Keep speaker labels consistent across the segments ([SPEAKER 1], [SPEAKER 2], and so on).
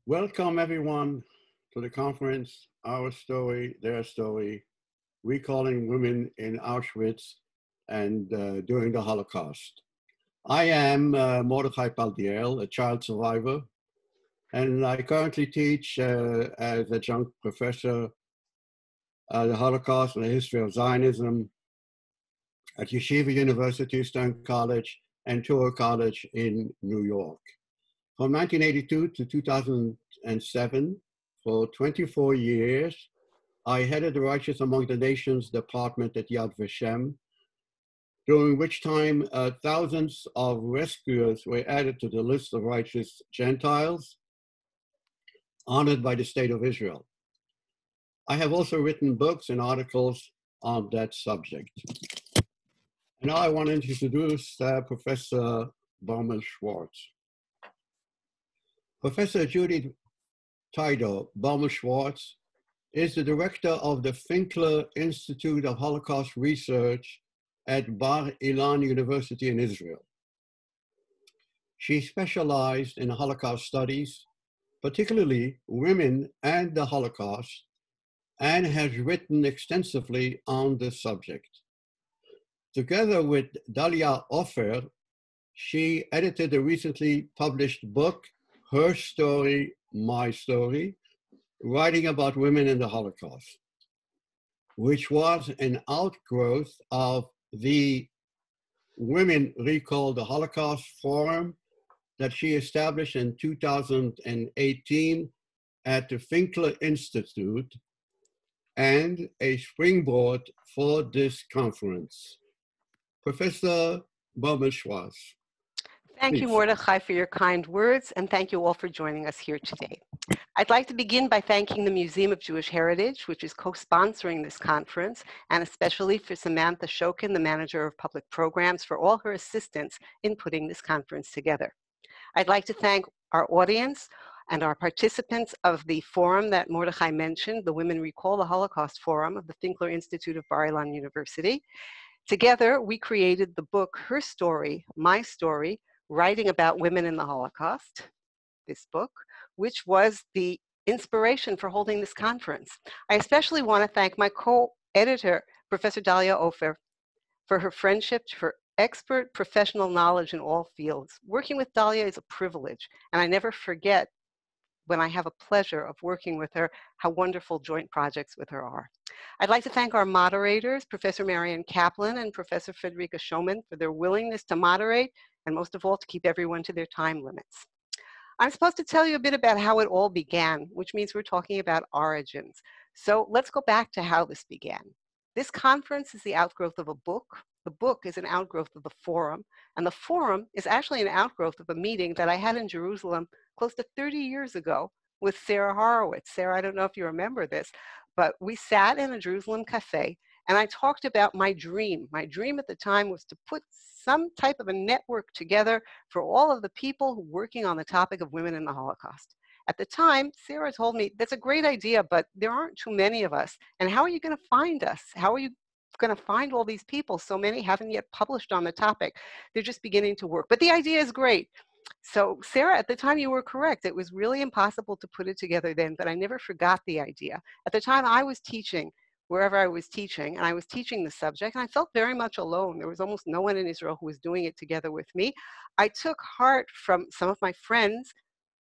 [SPEAKER 1] Welcome everyone to the conference, Our Story, Their Story, Recalling Women in Auschwitz and During the Holocaust. I am Mordechai Paldiel, a child survivor, and I currently teach as adjunct professor the Holocaust and the history of Zionism at Yeshiva University, Stern College, and Touro College in New York. From 1982 to 2007, for 24 years, I headed the Righteous Among the Nations department at Yad Vashem, during which time thousands of rescuers were added to the list of righteous Gentiles honored by the State of Israel. I have also written books and articles on that subject. And now I want to introduce Professor Baumel-Schwartz. Professor Judith Taido Baumel-Schwartz is the director of the Finkler Institute of Holocaust Research at Bar-Ilan University in Israel. She specialized in Holocaust studies, particularly women and the Holocaust, and has written extensively on the subject. Together with Dalia Ofer, she edited the recently published book, Her Story, My Story, writing about women in the Holocaust, which was an outgrowth of the Women Recall the Holocaust Forum that she established in 2018 at the Finkler Institute, and a springboard for this conference. Professor Baumel-Schwartz.
[SPEAKER 2] Thank you, Mordechai, for your kind words, and thank you all for joining us here today. I'd like to begin by thanking the Museum of Jewish Heritage, which is co-sponsoring this conference, and especially for Samantha Shokin, the Manager of Public Programs, for all her assistance in putting this conference together. I'd like to thank our audience and our participants of the forum that Mordechai mentioned, the Women Recall the Holocaust Forum of the Finkler Institute of Bar-Ilan University. Together, we created the book, Her Story, My Story, Writing About Women in the Holocaust, this book, which was the inspiration for holding this conference. I especially want to thank my co-editor, Professor Dalia Ofer, for her friendship, for expert professional knowledge in all fields. Working with Dalia is a privilege, and I never forget when I have a pleasure of working with her, how wonderful joint projects with her are. I'd like to thank our moderators, Professor Marian Kaplan and Professor Frederica Schoman, for their willingness to moderate, and most of all, to keep everyone to their time limits. I'm supposed to tell you a bit about how it all began, which means we're talking about origins. So let's go back to how this began. This conference is the outgrowth of a book. The book is an outgrowth of the forum, and the forum is actually an outgrowth of a meeting that I had in Jerusalem close to 30 years ago with Sarah Horowitz. Sarah, I don't know if you remember this, but we sat in a Jerusalem cafe and I talked about my dream. My dream at the time was to put some type of a network together for all of the people working on the topic of women in the Holocaust. At the time, Sarah told me, that's a great idea, but there aren't too many of us. And how are you going to find us? How are you going to find all these people? So many haven't yet published on the topic. They're just beginning to work. But the idea is great. So Sarah, at the time you were correct. It was really impossible to put it together then, but I never forgot the idea. At the time I was teaching, wherever I was teaching, and I was teaching the subject, and I felt very much alone. There was almost no one in Israel who was doing it together with me. I took heart from some of my friends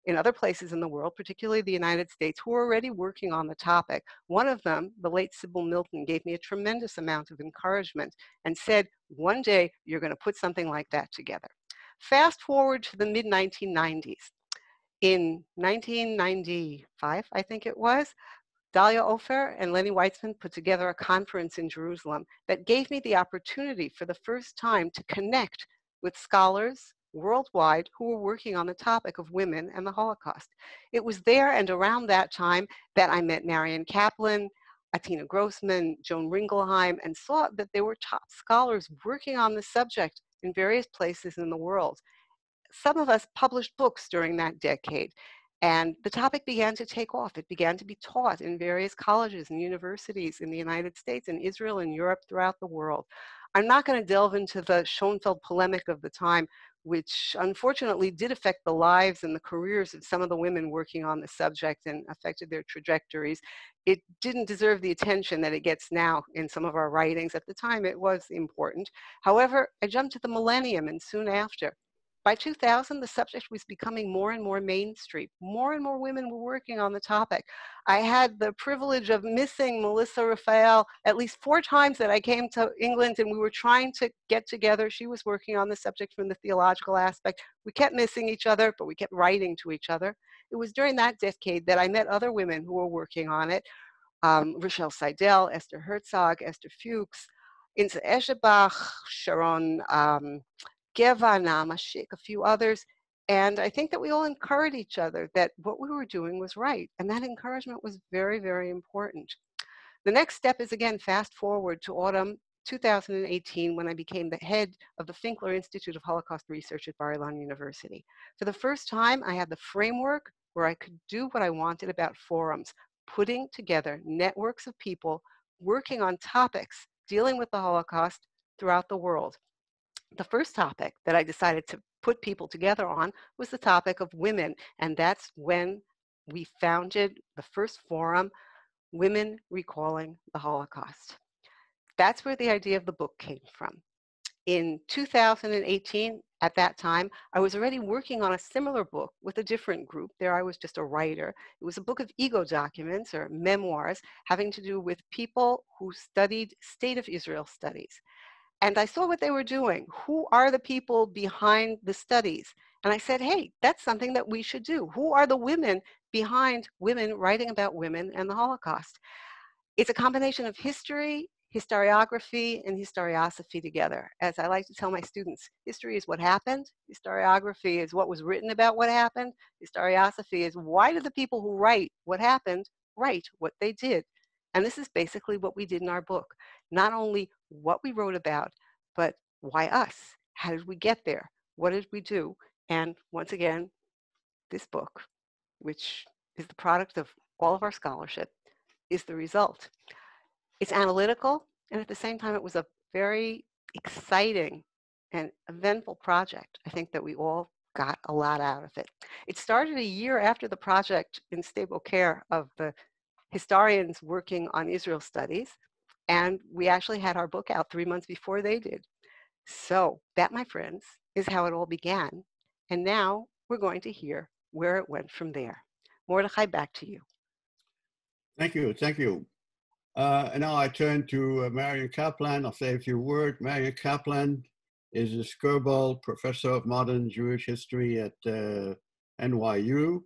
[SPEAKER 2] in other places in the world, particularly the United States, who were already working on the topic. One of them, the late Sybil Milton, gave me a tremendous amount of encouragement and said, one day you're going to put something like that together. Fast forward to the mid-1990s. In 1995, I think it was, Dalia Ofer and Lenny Weitzman put together a conference in Jerusalem that gave me the opportunity for the first time to connect with scholars worldwide who were working on the topic of women and the Holocaust. It was there and around that time that I met Marian Kaplan, Atina Grossman, Joan Ringelheim, and saw that there were top scholars working on the subject in various places in the world. Some of us published books during that decade, and the topic began to take off. It began to be taught in various colleges and universities in the United States, in Israel, and Europe, throughout the world. I'm not going to delve into the Schoenfeld polemic of the time, which unfortunately did affect the lives and the careers of some of the women working on the subject and affected their trajectories. It didn't deserve the attention that it gets now in some of our writings. At the time, it was important. However, I jumped to the millennium and soon after. By 2000, the subject was becoming more and more mainstream. More and more women were working on the topic. I had the privilege of missing Melissa Raphael at least 4 times that I came to England, and we were trying to get together. She was working on the subject from the theological aspect. We kept missing each other, but we kept writing to each other. It was during that decade that I met other women who were working on it. Rochelle Seidel, Esther Herzog, Esther Fuchs, Inza Eschebach, Sharon Geva, Namashik, a few others. And I think that we all encouraged each other that what we were doing was right. And that encouragement was very, very important. The next step is, again, fast forward to autumn 2018, when I became the head of the Finkler Institute of Holocaust Research at Bar-Ilan University. For the first time, I had the framework where I could do what I wanted about forums, putting together networks of people working on topics dealing with the Holocaust throughout the world. The first topic that I decided to put people together on was the topic of women, and that's when we founded the first forum, Women Recalling the Holocaust. That's where the idea of the book came from. In 2018, at that time, I was already working on a similar book with a different group. There I was just a writer. It was a book of ego documents or memoirs having to do with people who studied State of Israel studies. And I saw what they were doing. Who are the people behind the studies? And I said, hey, that's something that we should do. Who are the women behind women writing about women and the Holocaust? It's a combination of history, historiography, and historiosophy together. As I like to tell my students, history is what happened. Historiography is what was written about what happened. Historiosophy is why did the people who write what happened write what they did? And this is basically what we did in our book. Not only what we wrote about, but why us? How did we get there? What did we do? And once again, this book, which is the product of all of our scholarship, is the result. It's analytical, and at the same time, it was a very exciting and eventful project. I think that we all got a lot out of it. It started a year after the project in stable care of the historians working on Israel studies, and we actually had our book out 3 months before they did. So that, my friends, is how it all began. And now we're going to hear where it went from there. Mordechai, back to you.
[SPEAKER 1] Thank you, thank you. And now I turn to Marian Kaplan. I'll say a few words. Marian Kaplan is a Skirball Professor of Modern Jewish History at NYU.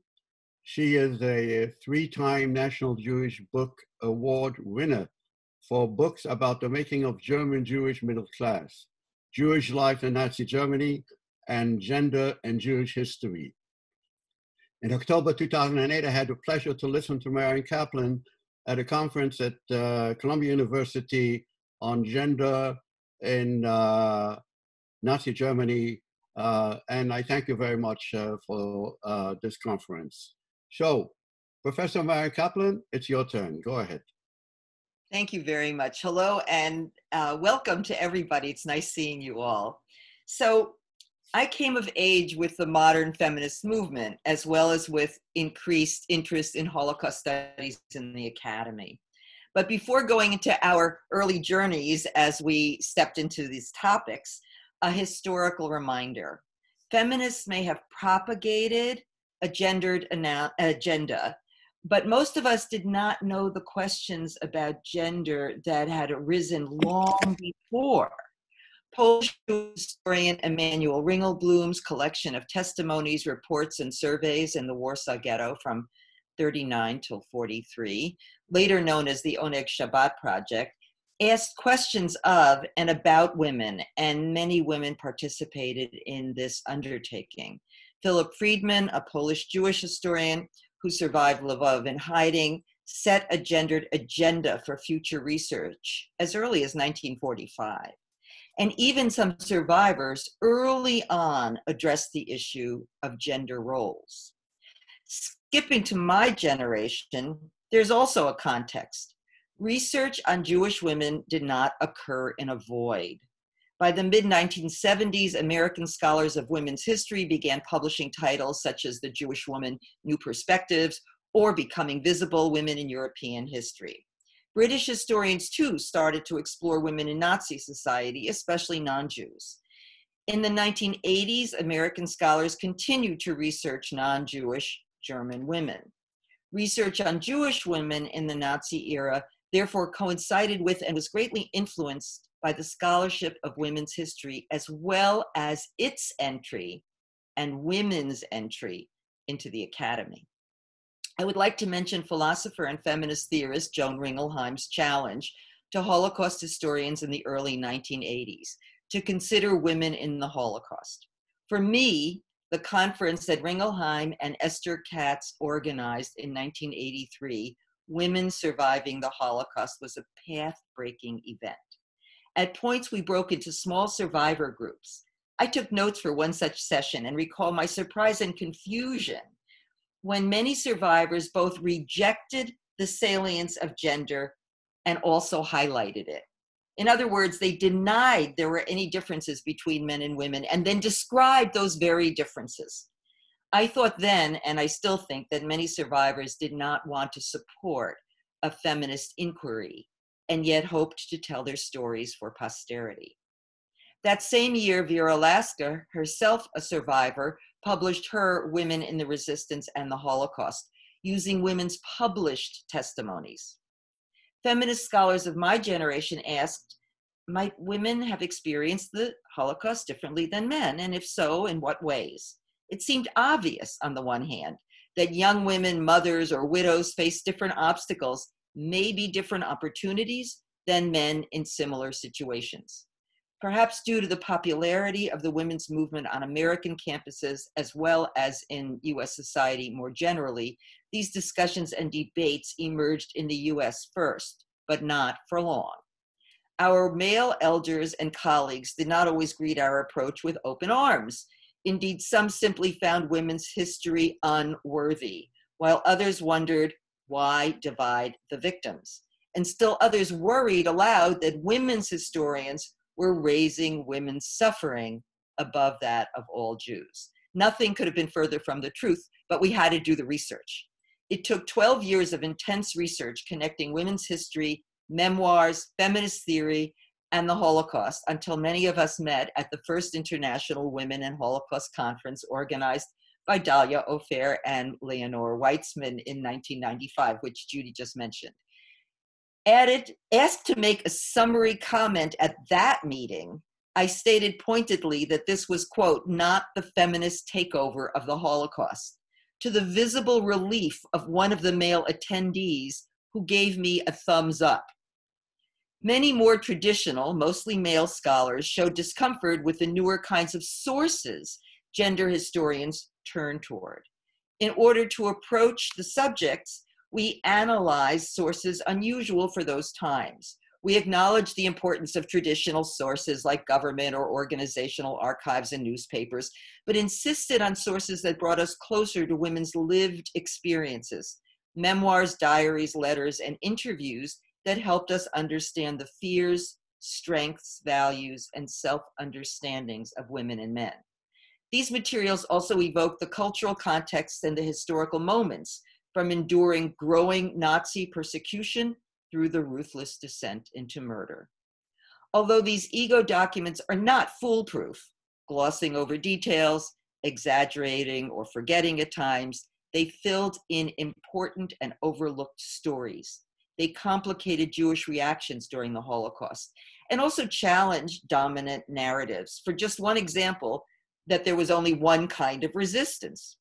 [SPEAKER 1] She is a 3-time National Jewish Book Award winner for books about the making of German Jewish middle class, Jewish life in Nazi Germany, and gender and Jewish history. In October 2008, I had the pleasure to listen to Marian Kaplan at a conference at Columbia University on gender in Nazi Germany, and I thank you very much for this conference. So, Professor Marian Kaplan, it's your turn. Go ahead.
[SPEAKER 3] Thank you very much. Hello and welcome to everybody. It's nice seeing you all. So I came of age with the modern feminist movement, as well as with increased interest in Holocaust studies in the academy. But before going into our early journeys as we stepped into these topics, a historical reminder. Feminists may have propagated a gendered agenda, but most of us did not know the questions about gender that had arisen long before. Polish historian Emanuel Ringelblum's collection of testimonies, reports, and surveys in the Warsaw Ghetto from 39 till 43, later known as the Oneg Shabbat Project, asked questions of and about women, and many women participated in this undertaking. Philip Friedman, a Polish Jewish historian who survived Lvov in hiding, set a gendered agenda for future research as early as 1945. And even some survivors early on addressed the issue of gender roles. Skipping to my generation, there's also a context. Research on Jewish women did not occur in a void. By the mid-1970s, American scholars of women's history began publishing titles such as The Jewish Woman, New Perspectives, or Becoming Visible, Women in European History. British historians, too, started to explore women in Nazi society, especially non-Jews. In the 1980s, American scholars continued to research non-Jewish German women. Research on Jewish women in the Nazi era therefore coincided with and was greatly influenced by the scholarship of women's history, as well as its entry and women's entry into the academy. I would like to mention philosopher and feminist theorist Joan Ringelheim's challenge to Holocaust historians in the early 1980s to consider women in the Holocaust. For me, the conference that Ringelheim and Esther Katz organized in 1983, Women Surviving the Holocaust, was a path-breaking event. At points, we broke into small survivor groups. I took notes for one such session and recall my surprise and confusion when many survivors both rejected the salience of gender and also highlighted it. In other words, they denied there were any differences between men and women and then described those very differences. I thought then, and I still think, that many survivors did not want to support a feminist inquiry and yet hoped to tell their stories for posterity. That same year, Vera Lasker, herself a survivor, published her Women in the Resistance and the Holocaust, using women's published testimonies. Feminist scholars of my generation asked, might women have experienced the Holocaust differently than men? And if so, in what ways? It seemed obvious, on the one hand, that young women, mothers, or widows face different obstacles, maybe different opportunities than men in similar situations. Perhaps due to the popularity of the women's movement on American campuses, as well as in US society more generally, these discussions and debates emerged in the US first, but not for long. Our male elders and colleagues did not always greet our approach with open arms. Indeed, some simply found women's history unworthy, while others wondered, why divide the victims? And still others worried aloud that women's historians were raising women's suffering above that of all Jews. Nothing could have been further from the truth, but we had to do the research. It took 12 years of intense research connecting women's history, memoirs, feminist theory, and the Holocaust until many of us met at the first International Women and Holocaust Conference organized by Dahlia Ophir and Leonore Weitzman in 1995, which Judy just mentioned. Asked to make a summary comment at that meeting, I stated pointedly that this was, quote, not the feminist takeover of the Holocaust, to the visible relief of one of the male attendees who gave me a thumbs up. Many more traditional, mostly male scholars showed discomfort with the newer kinds of sources gender historians turn toward. In order to approach the subjects, we analyze sources unusual for those times. We acknowledge the importance of traditional sources like government or organizational archives and newspapers, but insisted on sources that brought us closer to women's lived experiences, memoirs, diaries, letters, and interviews that helped us understand the fears, strengths, values, and self-understandings of women and men. These materials also evoke the cultural context and the historical moments, from enduring growing Nazi persecution through the ruthless descent into murder. Although these ego documents are not foolproof, glossing over details, exaggerating or forgetting at times, they filled in important and overlooked stories. They complicated Jewish reactions during the Holocaust and also challenged dominant narratives. For just one example, that there was only one kind of resistance.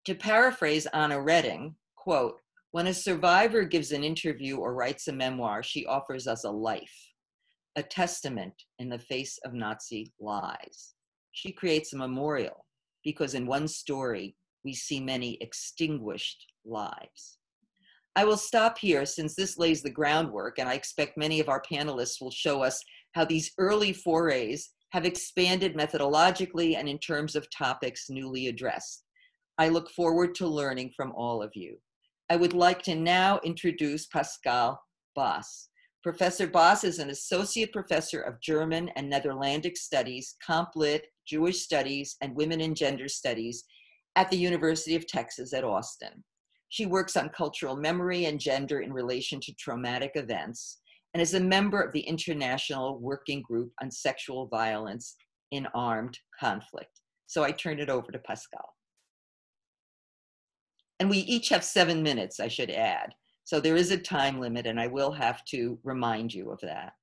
[SPEAKER 3] To paraphrase Anna Redding, quote, when a survivor gives an interview or writes a memoir, she offers us a life, a testament in the face of Nazi lies. She creates a memorial because in one story, we see many extinguished lives. I will stop here since this lays the groundwork, and I expect many of our panelists will show us how these early forays have expanded methodologically and in terms of topics newly addressed. I look forward to learning from all of you. I would like to now introduce Pascal Bas. Professor Boss is an associate professor of German and Netherlandic Studies, Comp Lit, Jewish Studies, and Women and Gender Studies at the University of Texas at Austin. She works on cultural memory and gender in relation to traumatic events and is a member of the International Working Group on Sexual Violence in Armed Conflict. So I turn it over to Pascal. And we each have 7 minutes, I should add. So there is a time limit, and I will have to remind you of that.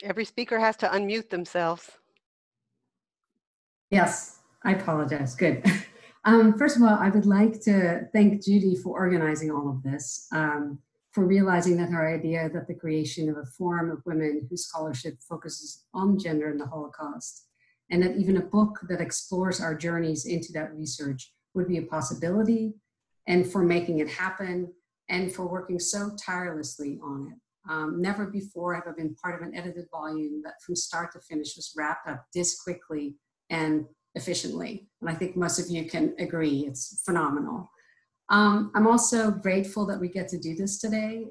[SPEAKER 2] Every speaker has to unmute themselves.
[SPEAKER 4] Yes, I apologize. Good. First of all, I would like to thank Judy for organizing all of this, for realizing that her idea that the creation of a forum of women whose scholarship focuses on gender and the Holocaust, and that even a book that explores our journeys into that research would be a possibility, and for making it happen, and for working so tirelessly on it. Never before have I been part of an edited volume that from start to finish was wrapped up this quickly and efficiently. And I think most of you can agree, it's phenomenal. I'm also grateful that we get to do this today,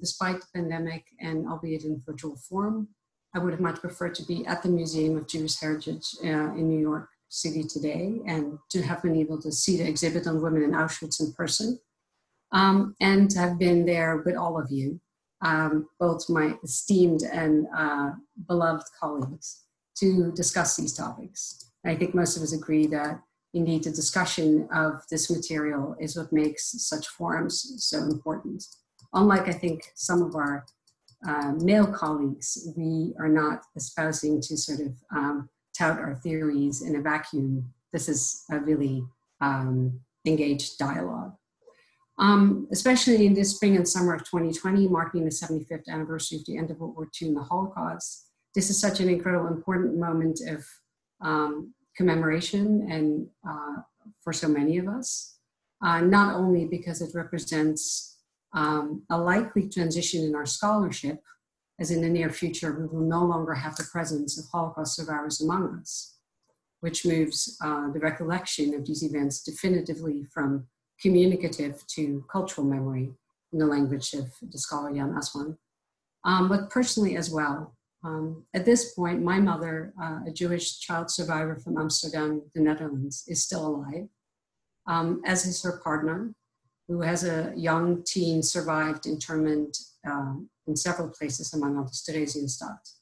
[SPEAKER 4] despite the pandemic and albeit in virtual form. I would have much preferred to be at the Museum of Jewish Heritage in New York City today and to have been able to see the exhibit on women in Auschwitz in person, and to have been there with all of you, both my esteemed and beloved colleagues, to discuss these topics. I think most of us agree that indeed the discussion of this material is what makes such forums so important. Unlike, I think, some of our male colleagues, we are not espousing to sort of tout our theories in a vacuum. This is a really engaged dialogue. Especially in this spring and summer of 2020, marking the 75th anniversary of the end of World War II and the Holocaust. This is such an incredible, important moment of commemoration and for so many of us, not only because it represents a likely transition in our scholarship, as in the near future we will no longer have the presence of Holocaust survivors among us, which moves the recollection of these events definitively from communicative to cultural memory, in the language of the scholar Jan Assmann, but personally as well. At this point, my mother, a Jewish child survivor from Amsterdam, the Netherlands, is still alive, as is her partner, who has a young teen survived internment in several places, among others, Theresienstadt.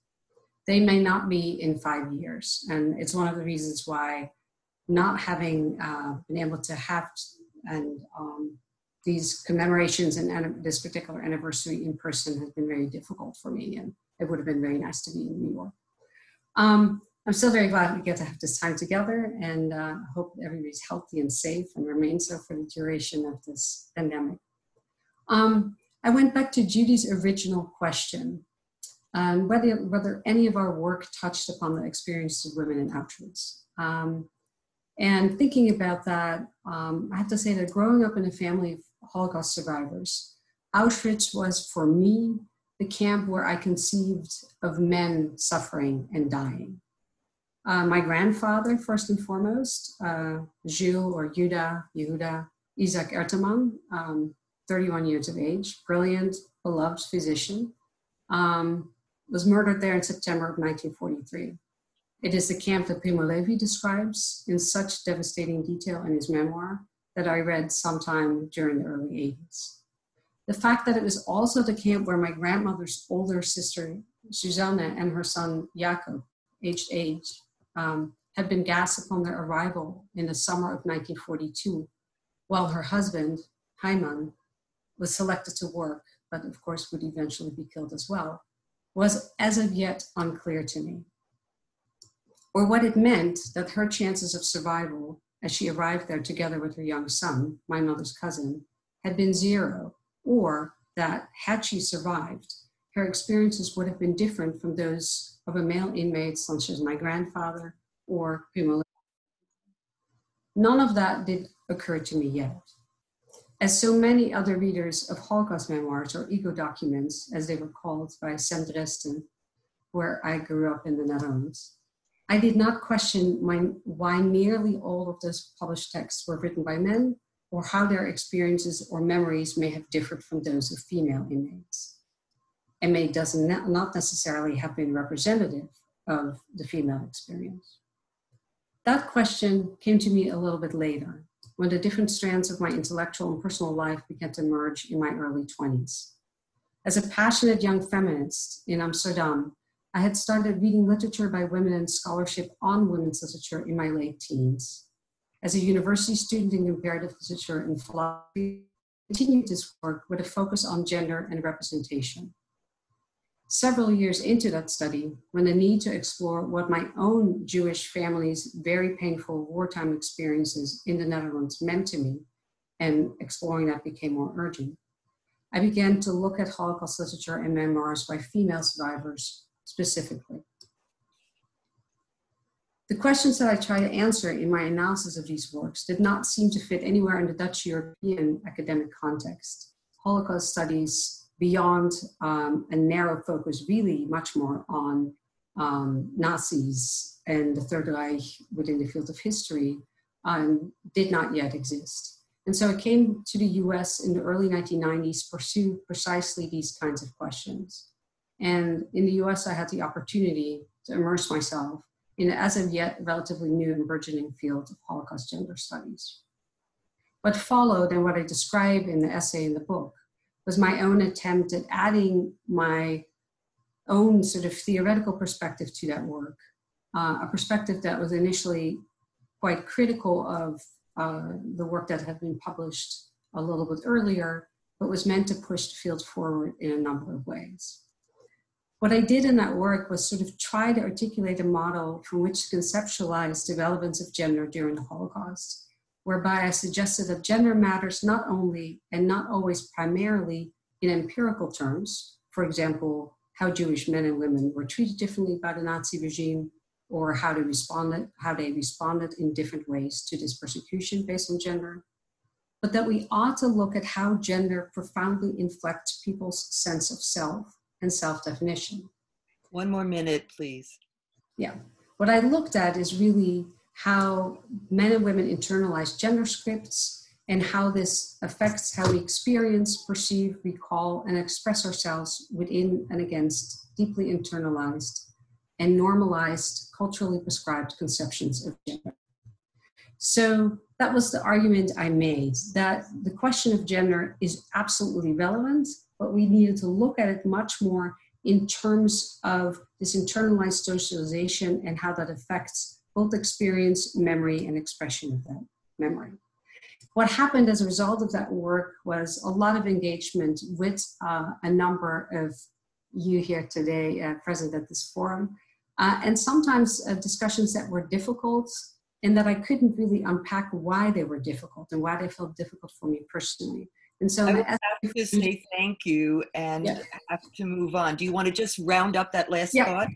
[SPEAKER 4] They may not be in 5 years, and it's one of the reasons why not having been able to have these commemorations and this particular anniversary in person has been very difficult for me, and it would have been very nice to be in New York. I'm still very glad we get to have this time together, and I hope everybody's healthy and safe and remains so for the duration of this pandemic. I went back to Judy's original question, whether any of our work touched upon the experiences of women in Auschwitz. And thinking about that, I have to say that growing up in a family of Holocaust survivors, Auschwitz was for me the camp where I conceived of men suffering and dying. My grandfather, first and foremost, Jules or Yehuda Isaac Ertemann, 31 years of age, brilliant, beloved physician, was murdered there in September of 1943. It is the camp that Primo Levi describes in such devastating detail in his memoir that I read sometime during the early 80s. The fact that it was also the camp where my grandmother's older sister, Susanne, and her son, Jacob, aged 8, had been gassed upon their arrival in the summer of 1942, while her husband, Heimann, was selected to work, but of course would eventually be killed as well, was as of yet unclear to me. Or what it meant that her chances of survival as she arrived there together with her young son, my mother's cousin, had been 0, or that had she survived, her experiences would have been different from those of a male inmate such as my grandfather or Primo Levi. None of that did occur to me yet. As so many other readers of Holocaust memoirs or ego documents, as they were called by Sam Dresden, where I grew up in the Netherlands. I did not question why nearly all of those published texts were written by men, or how their experiences or memories may have differed from those of female inmates, and may not necessarily have been representative of the female experience. That question came to me a little bit later, when the different strands of my intellectual and personal life began to merge in my early 20s. As a passionate young feminist in Amsterdam, I had started reading literature by women and scholarship on women's literature in my late teens. As a university student in comparative literature and philosophy, I continued this work with a focus on gender and representation. Several years into that study, when the need to explore what my own Jewish family's very painful wartime experiences in the Netherlands meant to me, and exploring that became more urgent, I began to look at Holocaust literature and memoirs by female survivors specifically. The questions that I try to answer in my analysis of these works did not seem to fit anywhere in the Dutch European academic context. Holocaust studies beyond a narrow focus, really much more on Nazis and the Third Reich within the field of history, did not yet exist. And so I came to the US in the early 1990s, pursue precisely these kinds of questions. And in the US, I had the opportunity to immerse myself in the as of yet relatively new and burgeoning field of Holocaust gender studies. What followed, and what I describe in the essay in the book, was my own attempt at adding my own sort of theoretical perspective to that work, a perspective that was initially quite critical of the work that had been published a little bit earlier, but was meant to push the field forward in a number of ways. What I did in that work was sort of try to articulate a model from which to conceptualize the relevance of gender during the Holocaust, whereby I suggested that gender matters not only and not always primarily in empirical terms, for example, how Jewish men and women were treated differently by the Nazi regime, or how they responded in different ways to this persecution based on gender, but that we ought to look at how gender profoundly inflects people's sense of self and self-definition.
[SPEAKER 3] One more minute, please.
[SPEAKER 4] Yeah. What I looked at is really how men and women internalize gender scripts and how this affects how we experience, perceive, recall, and express ourselves within and against deeply internalized and normalized, culturally prescribed conceptions of gender. So that was the argument I made, that the question of gender is absolutely relevant, but we needed to look at it much more in terms of this internalized socialization and how that affects both experience, memory, and expression of that memory. What happened as a result of that work was a lot of engagement with a number of you here today present at this forum, and sometimes discussions that were difficult and that I couldn't really unpack why they were difficult and why they felt difficult for me personally. And so
[SPEAKER 3] I would have to say thank you and have to move on. Do you want to just round up that last thought?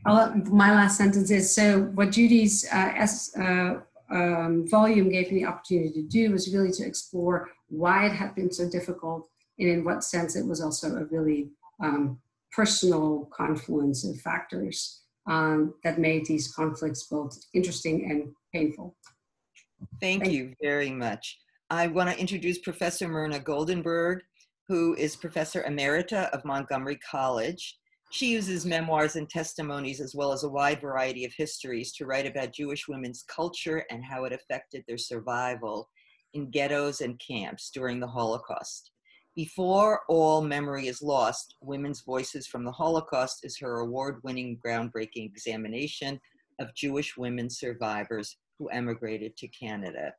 [SPEAKER 4] My last sentence is, so what Judy's volume gave me the opportunity to do was really to explore why it had been so difficult and in what sense it was also a really personal confluence of factors that made these conflicts both interesting and painful.
[SPEAKER 3] Thank you very much. I want to introduce Professor Myrna Goldenberg, who is Professor Emerita of Montgomery College. She uses memoirs and testimonies as well as a wide variety of histories to write about Jewish women's culture and how it affected their survival in ghettos and camps during the Holocaust. Before All Memory is Lost, Women's Voices from the Holocaust is her award-winning groundbreaking examination of Jewish women survivors who emigrated to Canada.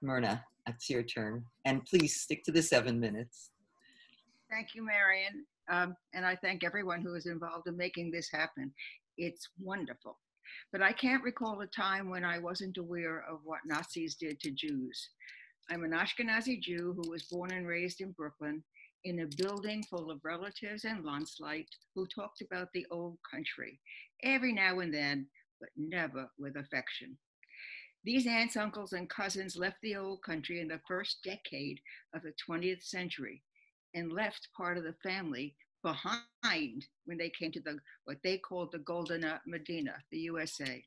[SPEAKER 3] Myrna, it's your turn. And please stick to the 7 minutes.
[SPEAKER 5] Thank you, Marion. And I thank everyone who is involved in making this happen. It's wonderful. But I can't recall a time when I wasn't aware of what Nazis did to Jews. I'm an Ashkenazi Jew who was born and raised in Brooklyn in a building full of relatives and Landsleit who talked about the old country every now and then, but never with affection. These aunts, uncles, and cousins left the old country in the first decade of the 20th century and left part of the family behind when they came to what they called the Golden Medina, the USA.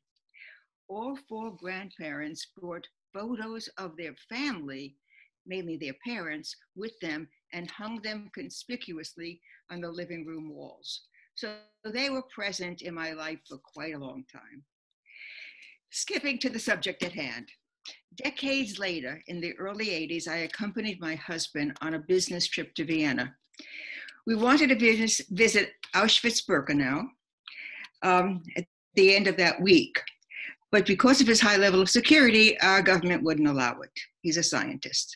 [SPEAKER 5] All 4 grandparents brought photos of their family, mainly their parents, with them and hung them conspicuously on the living room walls. So they were present in my life for quite a long time. Skipping to the subject at hand. Decades later, in the early 80s, I accompanied my husband on a business trip to Vienna. We wanted to visit Auschwitz-Birkenau at the end of that week. But because of his high level of security, our government wouldn't allow it. He's a scientist.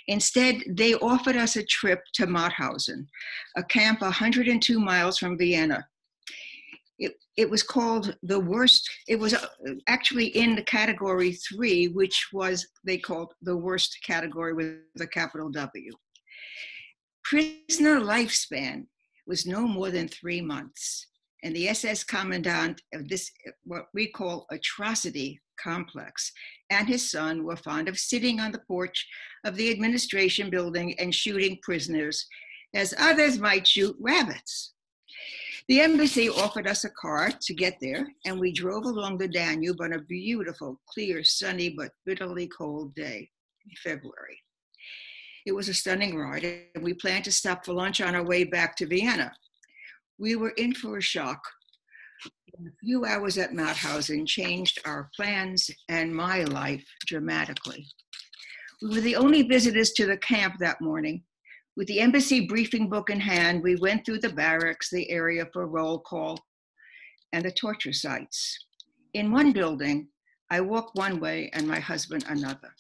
[SPEAKER 5] Instead, they offered us a trip to Mauthausen, a camp 102 miles from Vienna. It was called the worst. It was actually in the category 3, which was, they called the worst category with a capital W. Prisoner lifespan was no more than 3 months. And the SS commandant of this, what we call atrocity complex, and his son were fond of sitting on the porch of the administration building and shooting prisoners, as others might shoot rabbits. The embassy offered us a car to get there, and we drove along the Danube on a beautiful, clear, sunny, but bitterly cold day in February. It was a stunning ride, and we planned to stop for lunch on our way back to Vienna. We were in for a shock. A few hours at Mauthausen changed our plans and my life dramatically. We were the only visitors to the camp that morning. With the embassy briefing book in hand, we went through the barracks, the area for roll call, and the torture sites. In one building, I walked one way and my husband another.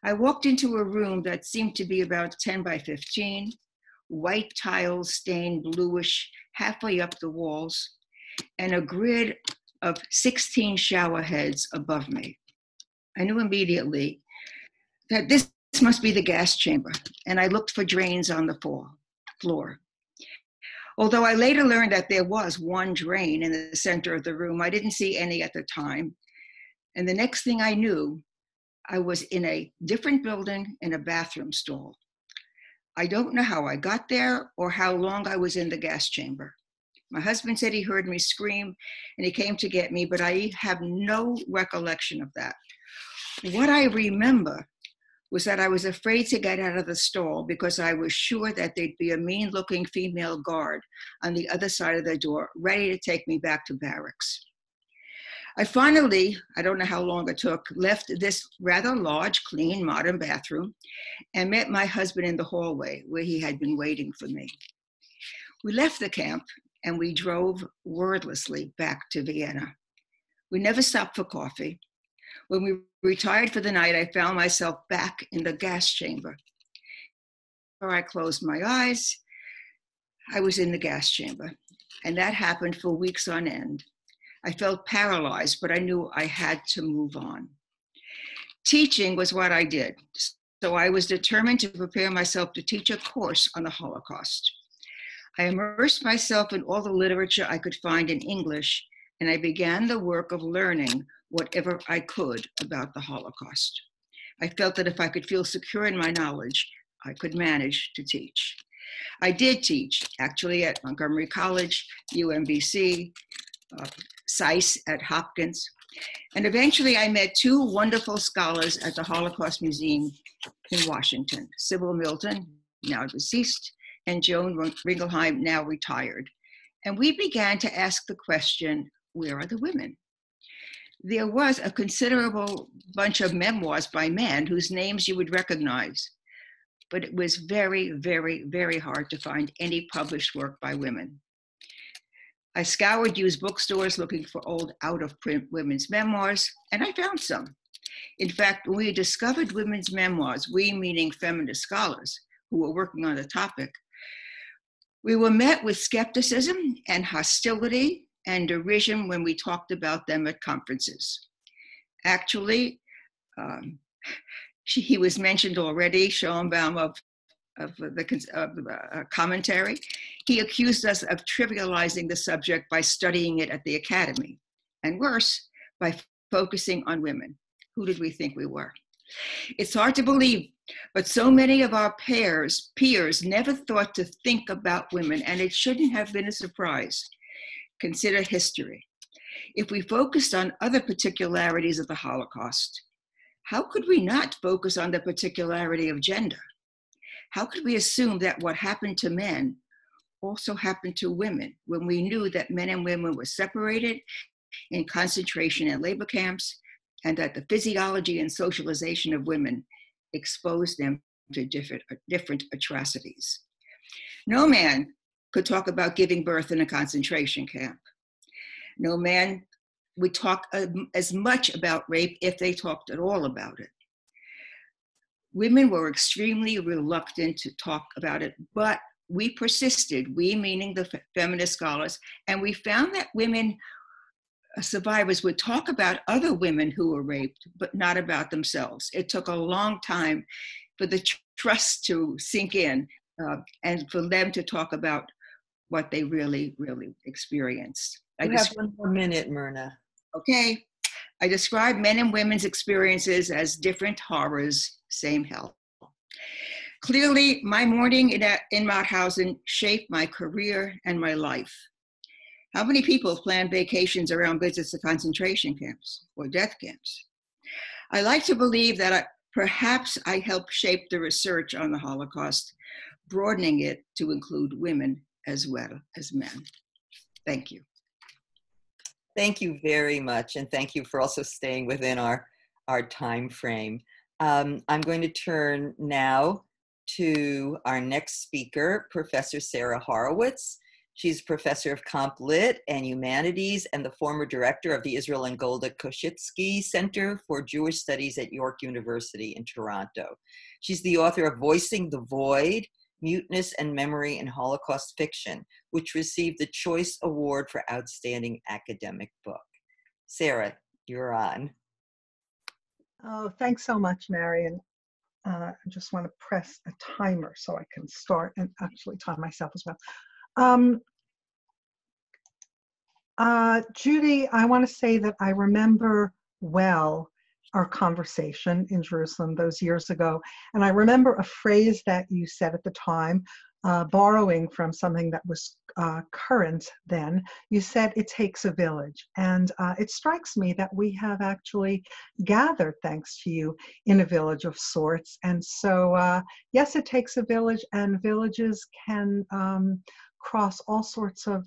[SPEAKER 5] I walked into a room that seemed to be about 10 by 15, white tiles stained bluish halfway up the walls, and a grid of 16 shower heads above me. I knew immediately that this must be the gas chamber, and I looked for drains on the floor. Although I later learned that there was one drain in the center of the room, I didn't see any at the time. And the next thing I knew, I was in a different building in a bathroom stall. I don't know how I got there or how long I was in the gas chamber. My husband said he heard me scream and he came to get me, but I have no recollection of that. What I remember was that I was afraid to get out of the stall because I was sure that there'd be a mean-looking female guard on the other side of the door, ready to take me back to barracks. I finally, I don't know how long it took, left this rather large, clean, modern bathroom and met my husband in the hallway where he had been waiting for me. We left the camp and we drove wordlessly back to Vienna. We never stopped for coffee. When we retired for the night, I found myself back in the gas chamber. Before I closed my eyes, I was in the gas chamber, and that happened for weeks on end. I felt paralyzed, but I knew I had to move on. Teaching was what I did, so I was determined to prepare myself to teach a course on the Holocaust. I immersed myself in all the literature I could find in English, and I began the work of learning whatever I could about the Holocaust. I felt that if I could feel secure in my knowledge, I could manage to teach. I did teach, actually, at Montgomery College, UMBC, SAIS at Hopkins, and eventually I met 2 wonderful scholars at the Holocaust Museum in Washington, Sybil Milton, now deceased, and Joan Ringelheim, now retired. And we began to ask the question, where are the women? There was a considerable bunch of memoirs by men whose names you would recognize, but it was very, very, very hard to find any published work by women. I scoured used bookstores looking for old out-of-print women's memoirs, and I found some. In fact, when we discovered women's memoirs, we meaning feminist scholars who were working on the topic, we were met with skepticism and hostility and derision when we talked about them at conferences. Actually, he was mentioned already, Schoenbaum of the commentary. He accused us of trivializing the subject by studying it at the academy, and worse, by focusing on women. Who did we think we were? It's hard to believe, but so many of our peers never thought to think about women, and it shouldn't have been a surprise. Consider history. If we focused on other particularities of the Holocaust, how could we not focus on the particularity of gender? How could we assume that what happened to men also happened to women when we knew that men and women were separated in concentration and labor camps, and that the physiology and socialization of women exposed them to different atrocities? No man could talk about giving birth in a concentration camp. No man would talk as much about rape if they talked at all about it. Women were extremely reluctant to talk about it, but we persisted, we meaning the feminist scholars, and we found that women survivors would talk about other women who were raped, but not about themselves. It took a long time for the trust to sink in and for them to talk about what they really, really experienced.
[SPEAKER 3] You have 1 more minute, Myrna.
[SPEAKER 5] Okay. I describe men and women's experiences as different horrors, same hell. Clearly, my morning in Mauthausen shaped my career and my life. How many people plan vacations around visits to concentration camps or death camps? I like to believe that perhaps I helped shape the research on the Holocaust, broadening it to include women as well as men. Thank you.
[SPEAKER 3] Thank you very much, and thank you for also staying within our time frame. I'm going to turn now to our next speaker, Professor Sarah Horowitz. She's professor of Comp Lit and Humanities and the former director of the Israel and Golda Koshitsky Center for Jewish Studies at York University in Toronto. She's the author of Voicing the Void, Muteness and Memory in Holocaust Fiction, which received the Choice Award for Outstanding Academic Book. Sarah, you're on.
[SPEAKER 6] Oh, thanks so much, Marion. I just want to press a timer so I can start and actually time myself as well. Judy, I want to say that I remember well our conversation in Jerusalem those years ago. And I remember a phrase that you said at the time, borrowing from something that was current then. You said, it takes a village. And it strikes me that we have actually gathered, thanks to you, in a village of sorts. And so, yes, it takes a village, and villages can cross all sorts of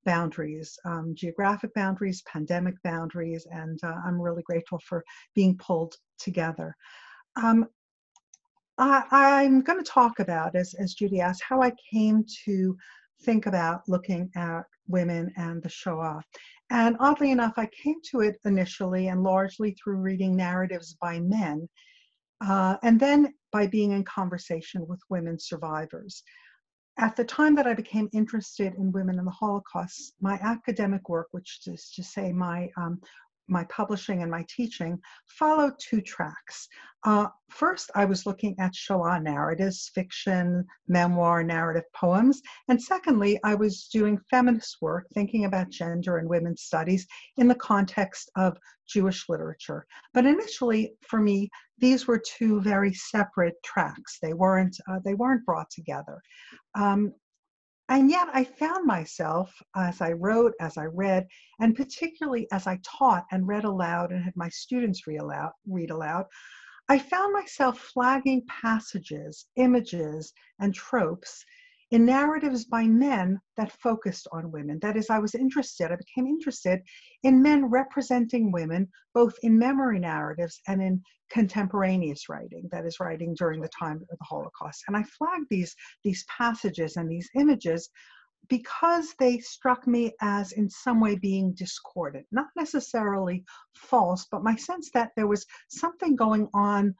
[SPEAKER 6] boundaries, geographic boundaries, pandemic boundaries, and I'm really grateful for being pulled together. I'm going to talk about, as Judy asked, how I came to think about looking at women and the Shoah. And oddly enough, I came to it initially and largely through reading narratives by men, and then by being in conversation with women survivors. At the time that I became interested in women in the Holocaust, my academic work, which is to say my publishing and my teaching, followed two tracks. First, I was looking at Shoah narratives, fiction, memoir, narrative poems. And secondly, I was doing feminist work, thinking about gender and women's studies in the context of Jewish literature. But initially, for me, these were two very separate tracks. They weren't brought together. And yet I found myself, as I wrote, as I read, and particularly as I taught and read aloud and had my students read aloud, I found myself flagging passages, images, and tropes in narratives by men that focused on women. That is, I became interested in men representing women, both in memory narratives and in contemporaneous writing, that is, writing during the time of the Holocaust. And I flagged these passages and these images because they struck me as in some way being discordant, not necessarily false, but my sense that there was something going on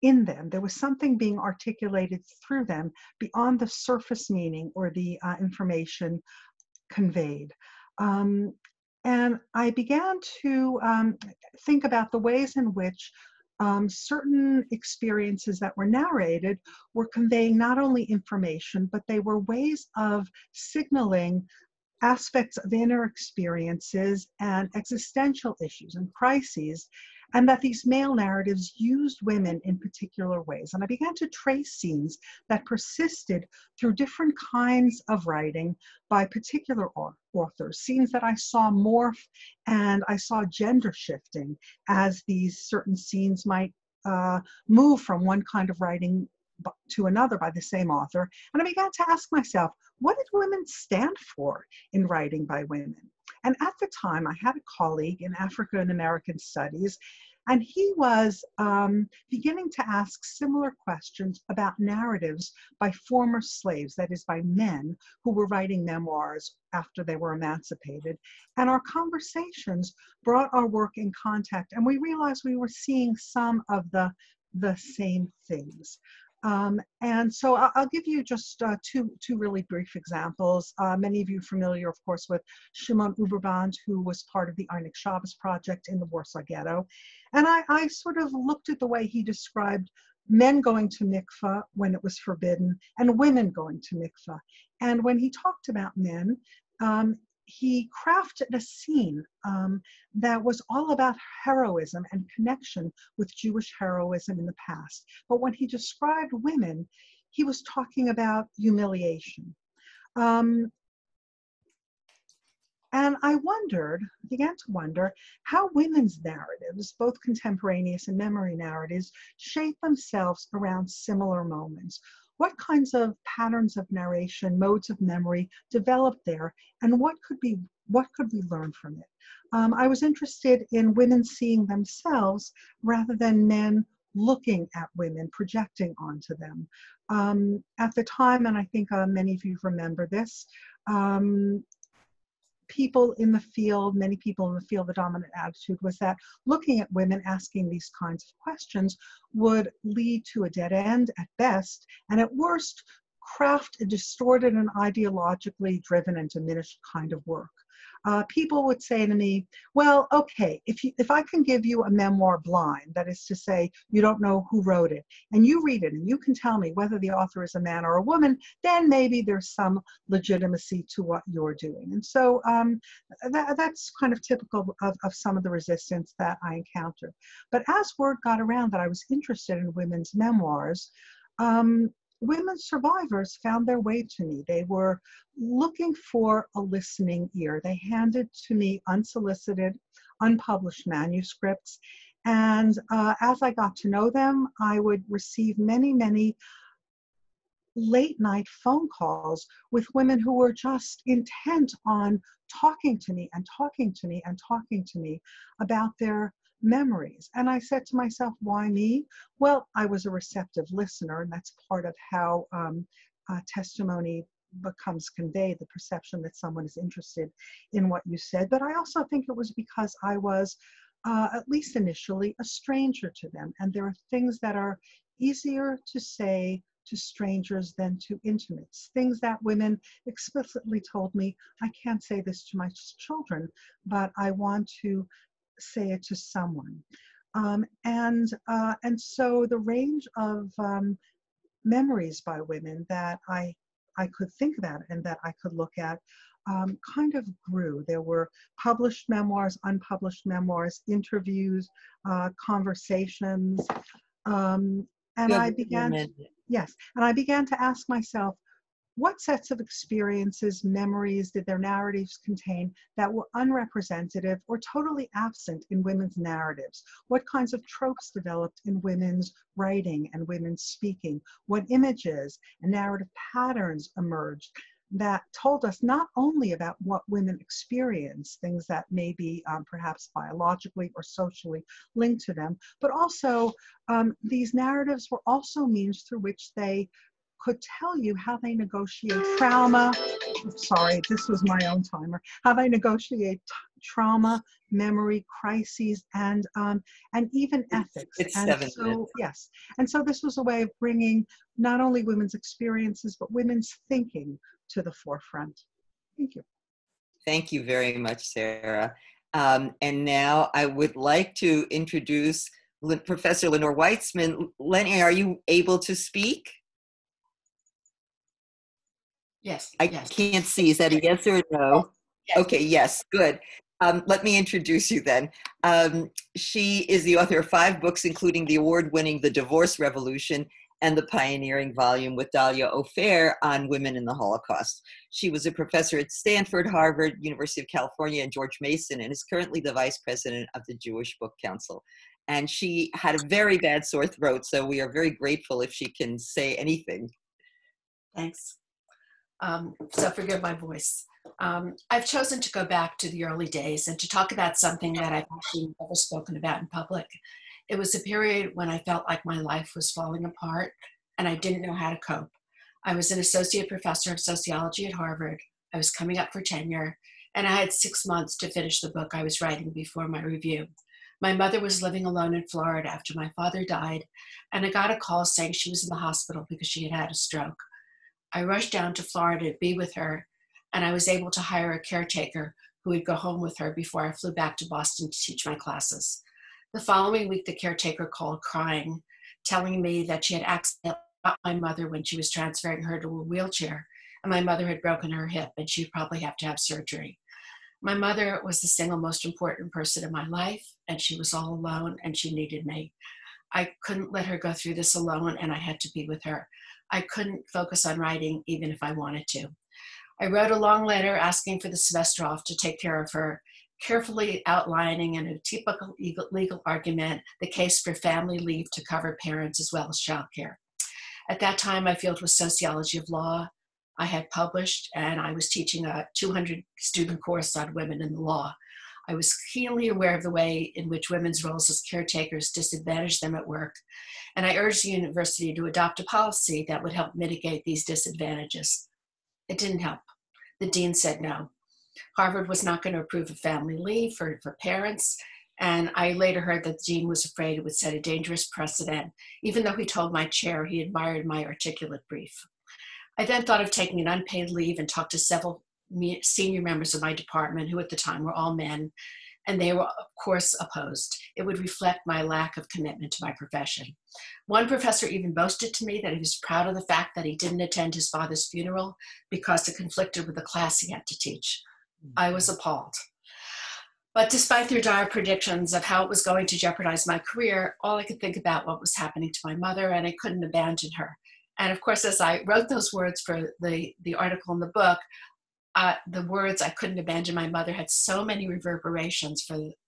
[SPEAKER 6] in them. There was something being articulated through them beyond the surface meaning or the information conveyed. And I began to think about the ways in which certain experiences that were narrated were conveying not only information, but they were ways of signaling aspects of inner experiences and existential issues and crises. and that these male narratives used women in particular ways. And I began to trace scenes that persisted through different kinds of writing by particular authors, scenes that I saw morph and I saw gender shifting as these certain scenes might move from one kind of writing to another by the same author. And I began to ask myself, what did women stand for in writing by women? And at the time, I had a colleague in African American studies, and he was beginning to ask similar questions about narratives by former slaves, that is, by men who were writing memoirs after they were emancipated. And our conversations brought our work in contact, and we realized we were seeing some of the same things. And so I'll give you just two really brief examples. Many of you are familiar, of course, with Shimon Uberband, who was part of the Einik Shabbos project in the Warsaw Ghetto. And I sort of looked at the way he described men going to mikveh when it was forbidden and women going to mikveh. And when he talked about men, he crafted a scene that was all about heroism and connection with Jewish heroism in the past. But when he described women, he was talking about humiliation. And I began to wonder how women's narratives, both contemporaneous and memory narratives, shape themselves around similar moments. What kinds of patterns of narration, modes of memory developed there, and what could we learn from it? I was interested in women seeing themselves rather than men looking at women, projecting onto them. At the time, and I think many of you remember this, many people in the field, the dominant attitude was that looking at women asking these kinds of questions would lead to a dead end at best, and at worst, craft a distorted and ideologically driven and diminished kind of work. People would say to me, well, okay, if I can give you a memoir blind, that is to say, you don't know who wrote it, and you read it and you can tell me whether the author is a man or a woman, then maybe there's some legitimacy to what you're doing. And so that's kind of typical of some of the resistance that I encountered. But as word got around that I was interested in women's memoirs, women survivors found their way to me. They were looking for a listening ear. They handed to me unsolicited, unpublished manuscripts. And as I got to know them, I would receive many, many late night phone calls with women who were just intent on talking to me and talking to me and talking to me about their memories. And I said to myself, why me? Well, I was a receptive listener, and that's part of how testimony becomes conveyed, the perception that someone is interested in what you said. But I also think it was because I was, at least initially, a stranger to them. And there are things that are easier to say to strangers than to intimates. Things that women explicitly told me, I can't say this to my children, but I want to say it to someone. And so the range of memories by women that I could think about and that I could look at kind of grew. There were published memoirs, unpublished memoirs, interviews, conversations, and I began to ask myself, what sets of experiences, memories did their narratives contain that were unrepresentative or totally absent in women's narratives? What kinds of tropes developed in women's writing and women's speaking? What images and narrative patterns emerged that told us not only about what women experience, things that may be perhaps biologically or socially linked to them, but also these narratives were also means through which they could tell you how they negotiate trauma. Sorry, this was my own timer. How they negotiate trauma, memory, crises, and even ethics.
[SPEAKER 3] It's
[SPEAKER 6] and
[SPEAKER 3] 7
[SPEAKER 6] so,
[SPEAKER 3] minutes.
[SPEAKER 6] yes, and so this was a way of bringing not only women's experiences but women's thinking to the forefront. Thank you.
[SPEAKER 3] Thank you very much, Sarah. And now I would like to introduce Professor Lenore Weitzman. Lenny, are you able to speak?
[SPEAKER 7] Yes.
[SPEAKER 3] I can't see. Is that a yes or a no?
[SPEAKER 7] Yes.
[SPEAKER 3] Okay, yes, good. Let me introduce you then. She is the author of 5 books, including the award-winning The Divorce Revolution and the pioneering volume with Dahlia Ofair on women in the Holocaust. She was a professor at Stanford, Harvard, University of California, and George Mason, and is currently the vice president of the Jewish Book Council. And she had a very bad sore throat, so we are very grateful if she can say anything.
[SPEAKER 7] Thanks. So forgive my voice. I've chosen to go back to the early days and to talk about something that I've actually never spoken about in public. It was a period when I felt like my life was falling apart and I didn't know how to cope. I was an associate professor of sociology at Harvard. I was coming up for tenure, and I had 6 months to finish the book I was writing before my review. My mother was living alone in Florida after my father died, and I got a call saying she was in the hospital because she had had a stroke. I rushed down to Florida to be with her, and I was able to hire a caretaker who would go home with her before I flew back to Boston to teach my classes. The following week, the caretaker called crying, telling me that she had accidentally got my mother when she was transferring her to a wheelchair, and my mother had broken her hip and she'd probably have to have surgery. My mother was the single most important person in my life, and she was all alone and she needed me. I couldn't let her go through this alone, and I had to be with her. I couldn't focus on writing even if I wanted to. I wrote a long letter asking for the semester off to take care of her, carefully outlining in a typical legal argument the case for family leave to cover parents as well as childcare. At that time, my field was sociology of law. I had published, and I was teaching a 200-student course on women in the law. I was keenly aware of the way in which women's roles as caretakers disadvantaged them at work, and I urged the university to adopt a policy that would help mitigate these disadvantages. It didn't help. The dean said no. Harvard was not going to approve of family leave for parents, and I later heard that the dean was afraid it would set a dangerous precedent, even though he told my chair he admired my articulate brief. I then thought of taking an unpaid leave and talked to several senior members of my department, who at the time were all men, and they were, of course, opposed. It would reflect my lack of commitment to my profession. One professor even boasted to me that he was proud of the fact that he didn't attend his father's funeral because it conflicted with the class he had to teach. I was appalled. But despite their dire predictions of how it was going to jeopardize my career, all I could think about what was happening to my mother, and I couldn't abandon her. And of course, as I wrote those words for the article in the book, the words "I couldn't abandon my mother" had so many reverberations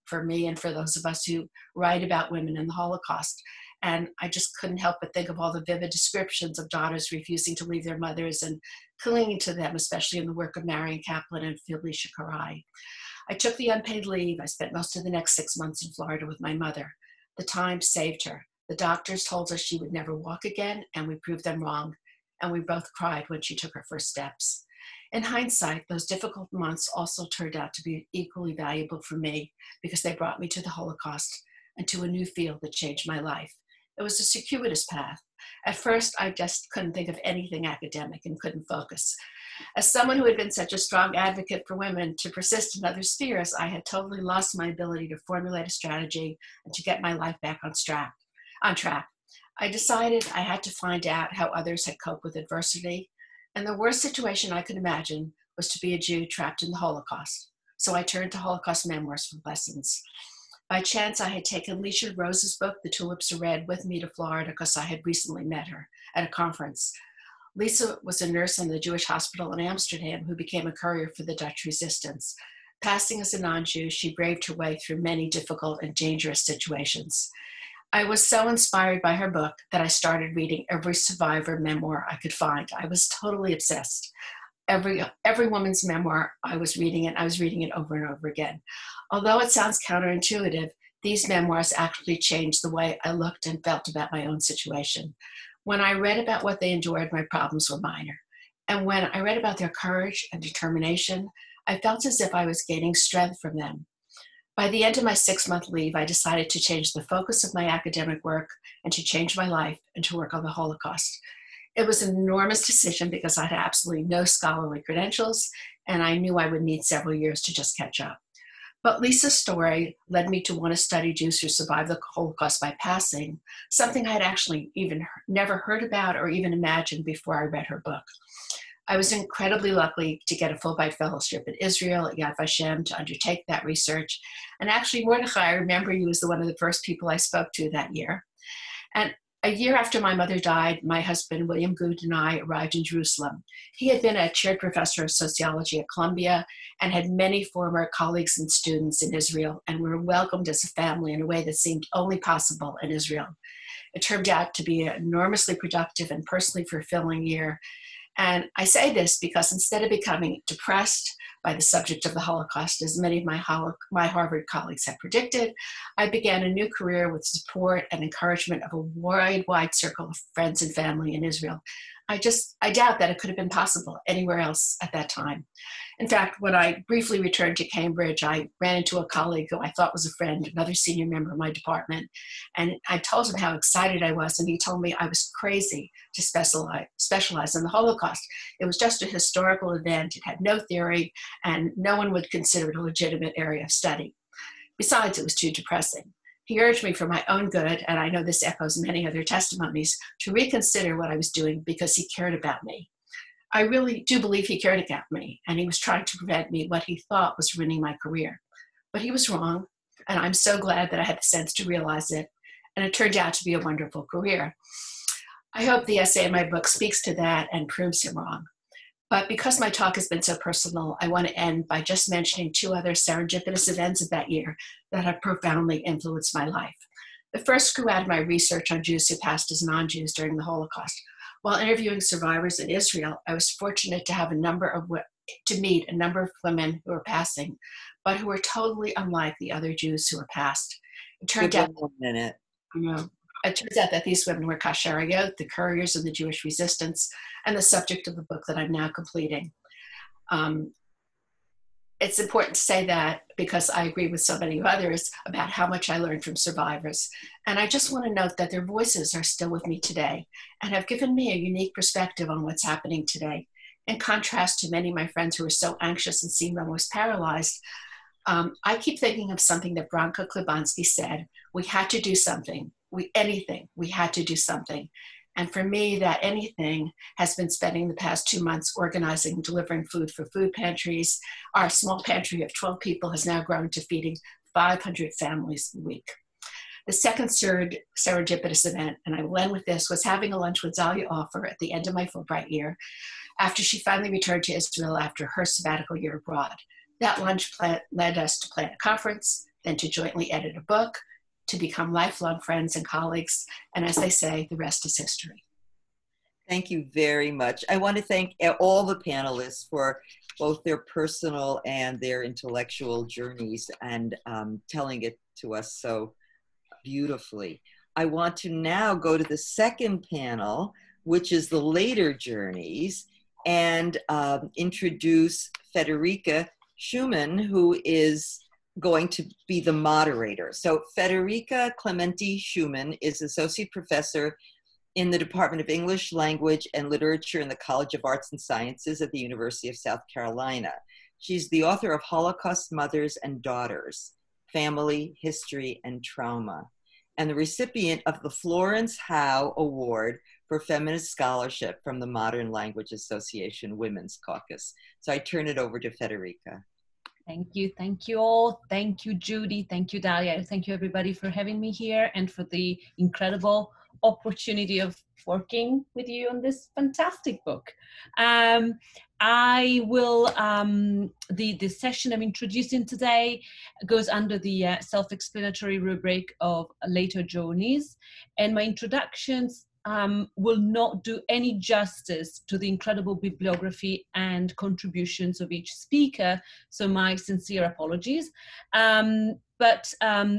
[SPEAKER 7] for me and for those of us who write about women in the Holocaust. And I just couldn't help but think of all the vivid descriptions of daughters refusing to leave their mothers and clinging to them, especially in the work of Marion Kaplan and Felicia Carai. I took the unpaid leave. I spent most of the next 6 months in Florida with my mother. The time saved her. The doctors told us she would never walk again, and we proved them wrong. And we both cried when she took her first steps. In hindsight, those difficult months also turned out to be equally valuable for me because they brought me to the Holocaust and to a new field that changed my life. It was a circuitous path. At first, I just couldn't think of anything academic and couldn't focus. As someone who had been such a strong advocate for women to persist in other spheres, I had totally lost my ability to formulate a strategy and to get my life back on track. I decided I had to find out how others had coped with adversity, and the worst situation I could imagine was to be a Jew trapped in the Holocaust. So I turned to Holocaust Memoirs for lessons. By chance, I had taken Leisha Rose's book, The Tulips Are Red, with me to Florida because I had recently met her at a conference. Lisa was a nurse in the Jewish hospital in Amsterdam who became a courier for the Dutch resistance. Passing as a non-Jew, she braved her way through many difficult and dangerous situations. I was so inspired by her book that I started reading every survivor memoir I could find. I was totally obsessed. Every woman's memoir, I was reading it over and over again. Although it sounds counterintuitive, these memoirs actually changed the way I looked and felt about my own situation. When I read about what they endured, my problems were minor. And when I read about their courage and determination, I felt as if I was gaining strength from them. By the end of my 6-month leave, I decided to change the focus of my academic work and to change my life and to work on the Holocaust. It was an enormous decision because I had absolutely no scholarly credentials, and I knew I would need several years to just catch up. But Lisa's story led me to want to study Jews who survived the Holocaust by passing, something I had actually even never heard about or even imagined before I read her book. I was incredibly lucky to get a Fulbright fellowship at Israel at Yad Vashem to undertake that research. And actually, Mordechai, I remember you was one of the first people I spoke to that year. And a year after my mother died, my husband, William Good, and I arrived in Jerusalem. He had been a chaired professor of sociology at Columbia and had many former colleagues and students in Israel, and we were welcomed as a family in a way that seemed only possible in Israel. It turned out to be an enormously productive and personally fulfilling year. And I say this because instead of becoming depressed by the subject of the Holocaust, as many of my Harvard colleagues had predicted, I began a new career with support and encouragement of a wide circle of friends and family in Israel. I doubt that it could have been possible anywhere else at that time. In fact, when I briefly returned to Cambridge, I ran into a colleague who I thought was a friend, another senior member of my department, and I told him how excited I was, and he told me I was crazy to specialize in the Holocaust. It was just a historical event, it had no theory, and no one would consider it a legitimate area of study. Besides, it was too depressing. He urged me for my own good, and I know this echoes many other testimonies, to reconsider what I was doing because he cared about me. I really do believe he cared about me, and he was trying to prevent me what he thought was ruining my career. But he was wrong, and I'm so glad that I had the sense to realize it, and it turned out to be a wonderful career. I hope the essay in my book speaks to that and proves him wrong. But because my talk has been so personal, I want to end by just mentioning two other serendipitous events of that year that have profoundly influenced my life. The first grew out of my research on Jews who passed as non-Jews during the Holocaust. While interviewing survivors in Israel, I was fortunate to have to meet a number of women who were passing, but who were totally unlike the other Jews who were passed. It turned out that these women were kasheriyot, the couriers of the Jewish resistance, and the subject of the book that I'm now completing. It's important to say that because I agree with so many others about how much I learned from survivors. And I just want to note that their voices are still with me today and have given me a unique perspective on what's happening today. In contrast to many of my friends who are so anxious and seem almost paralyzed, I keep thinking of something that Branko Klibanski said: we had to do something. We had to do something. And for me, that anything has been spending the past 2 months organizing and delivering food for food pantries. Our small pantry of 12 people has now grown to feeding 500 families a week. The second serendipitous event, and I will end with this, was having a lunch with Zalia Offer at the end of my Fulbright year, after she finally returned to Israel after her sabbatical year abroad. That lunch led us to plan a conference, then to jointly edit a book, to become lifelong friends and colleagues. And as they say, the rest is history.
[SPEAKER 3] Thank you very much. I want to thank all the panelists for both their personal and their intellectual journeys and telling it to us so beautifully. I want to now go to the second panel, which is the later journeys, and introduce Federica Schumann, who is going to be the moderator. So Federica Clementi Schumann is Associate Professor in the Department of English Language and Literature in the College of Arts and Sciences at the University of South Carolina. She's the author of Holocaust Mothers and Daughters, Family, History, and Trauma, and the recipient of the Florence Howe Award for Feminist Scholarship from the Modern Language Association Women's Caucus. So I turn it over to Federica.
[SPEAKER 8] Thank you all. Thank you, Judy. Thank you, Dalia. Thank you, everybody, for having me here and for the incredible opportunity of working with you on this fantastic book. I will, the session I'm introducing today goes under the self-explanatory rubric of later journeys, and my introductions will not do any justice to the incredible bibliography and contributions of each speaker, so my sincere apologies. But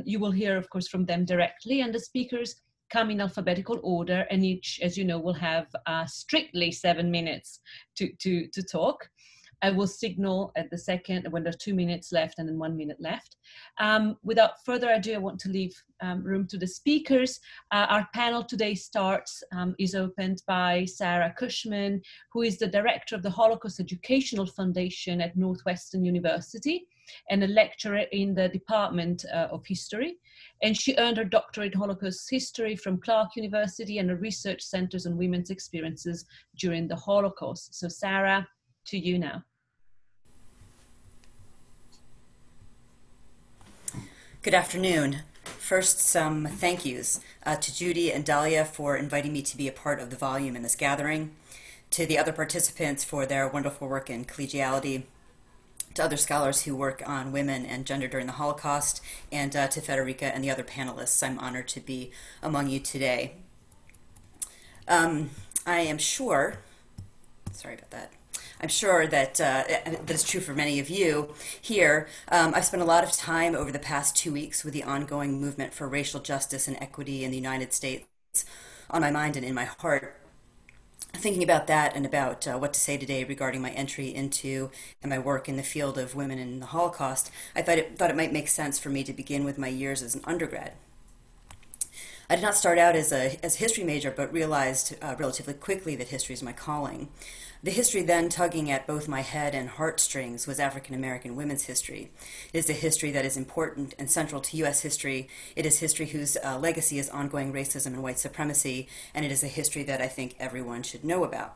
[SPEAKER 8] you will hear, of course, from them directly, and the speakers come in alphabetical order, and each, as you know, will have strictly 7 minutes to talk. I will signal at the second when there's 2 minutes left and then 1 minute left. Without further ado, I want to leave room to the speakers. Our panel today is opened by Sarah Cushman, who is the director of the Holocaust Educational Foundation at Northwestern University. and a lecturer in the Department of History. And she earned her doctorate in Holocaust history from Clark University and a research centers on women's experiences during the Holocaust. So Sarah, to you now.
[SPEAKER 9] Good afternoon. First, some thank yous to Judy and Dahlia for inviting me to be a part of the volume in this gathering, to the other participants for their wonderful work in collegiality, to other scholars who work on women and gender during the Holocaust, and to Federica and the other panelists. I'm honored to be among you today. I am sure, sorry about that. I'm sure that that's true for many of you here. I've spent a lot of time over the past 2 weeks with the ongoing movement for racial justice and equity in the United States on my mind and in my heart. Thinking about that and about what to say today regarding my entry into and my work in the field of women in the Holocaust, I thought it might make sense for me to begin with my years as an undergrad. I did not start out as a history major, but realized relatively quickly that history is my calling. The history then tugging at both my head and heartstrings was African American women's history. It is a history that is important and central to U.S. history. It is history whose legacy is ongoing racism and white supremacy, and it is a history that I think everyone should know about.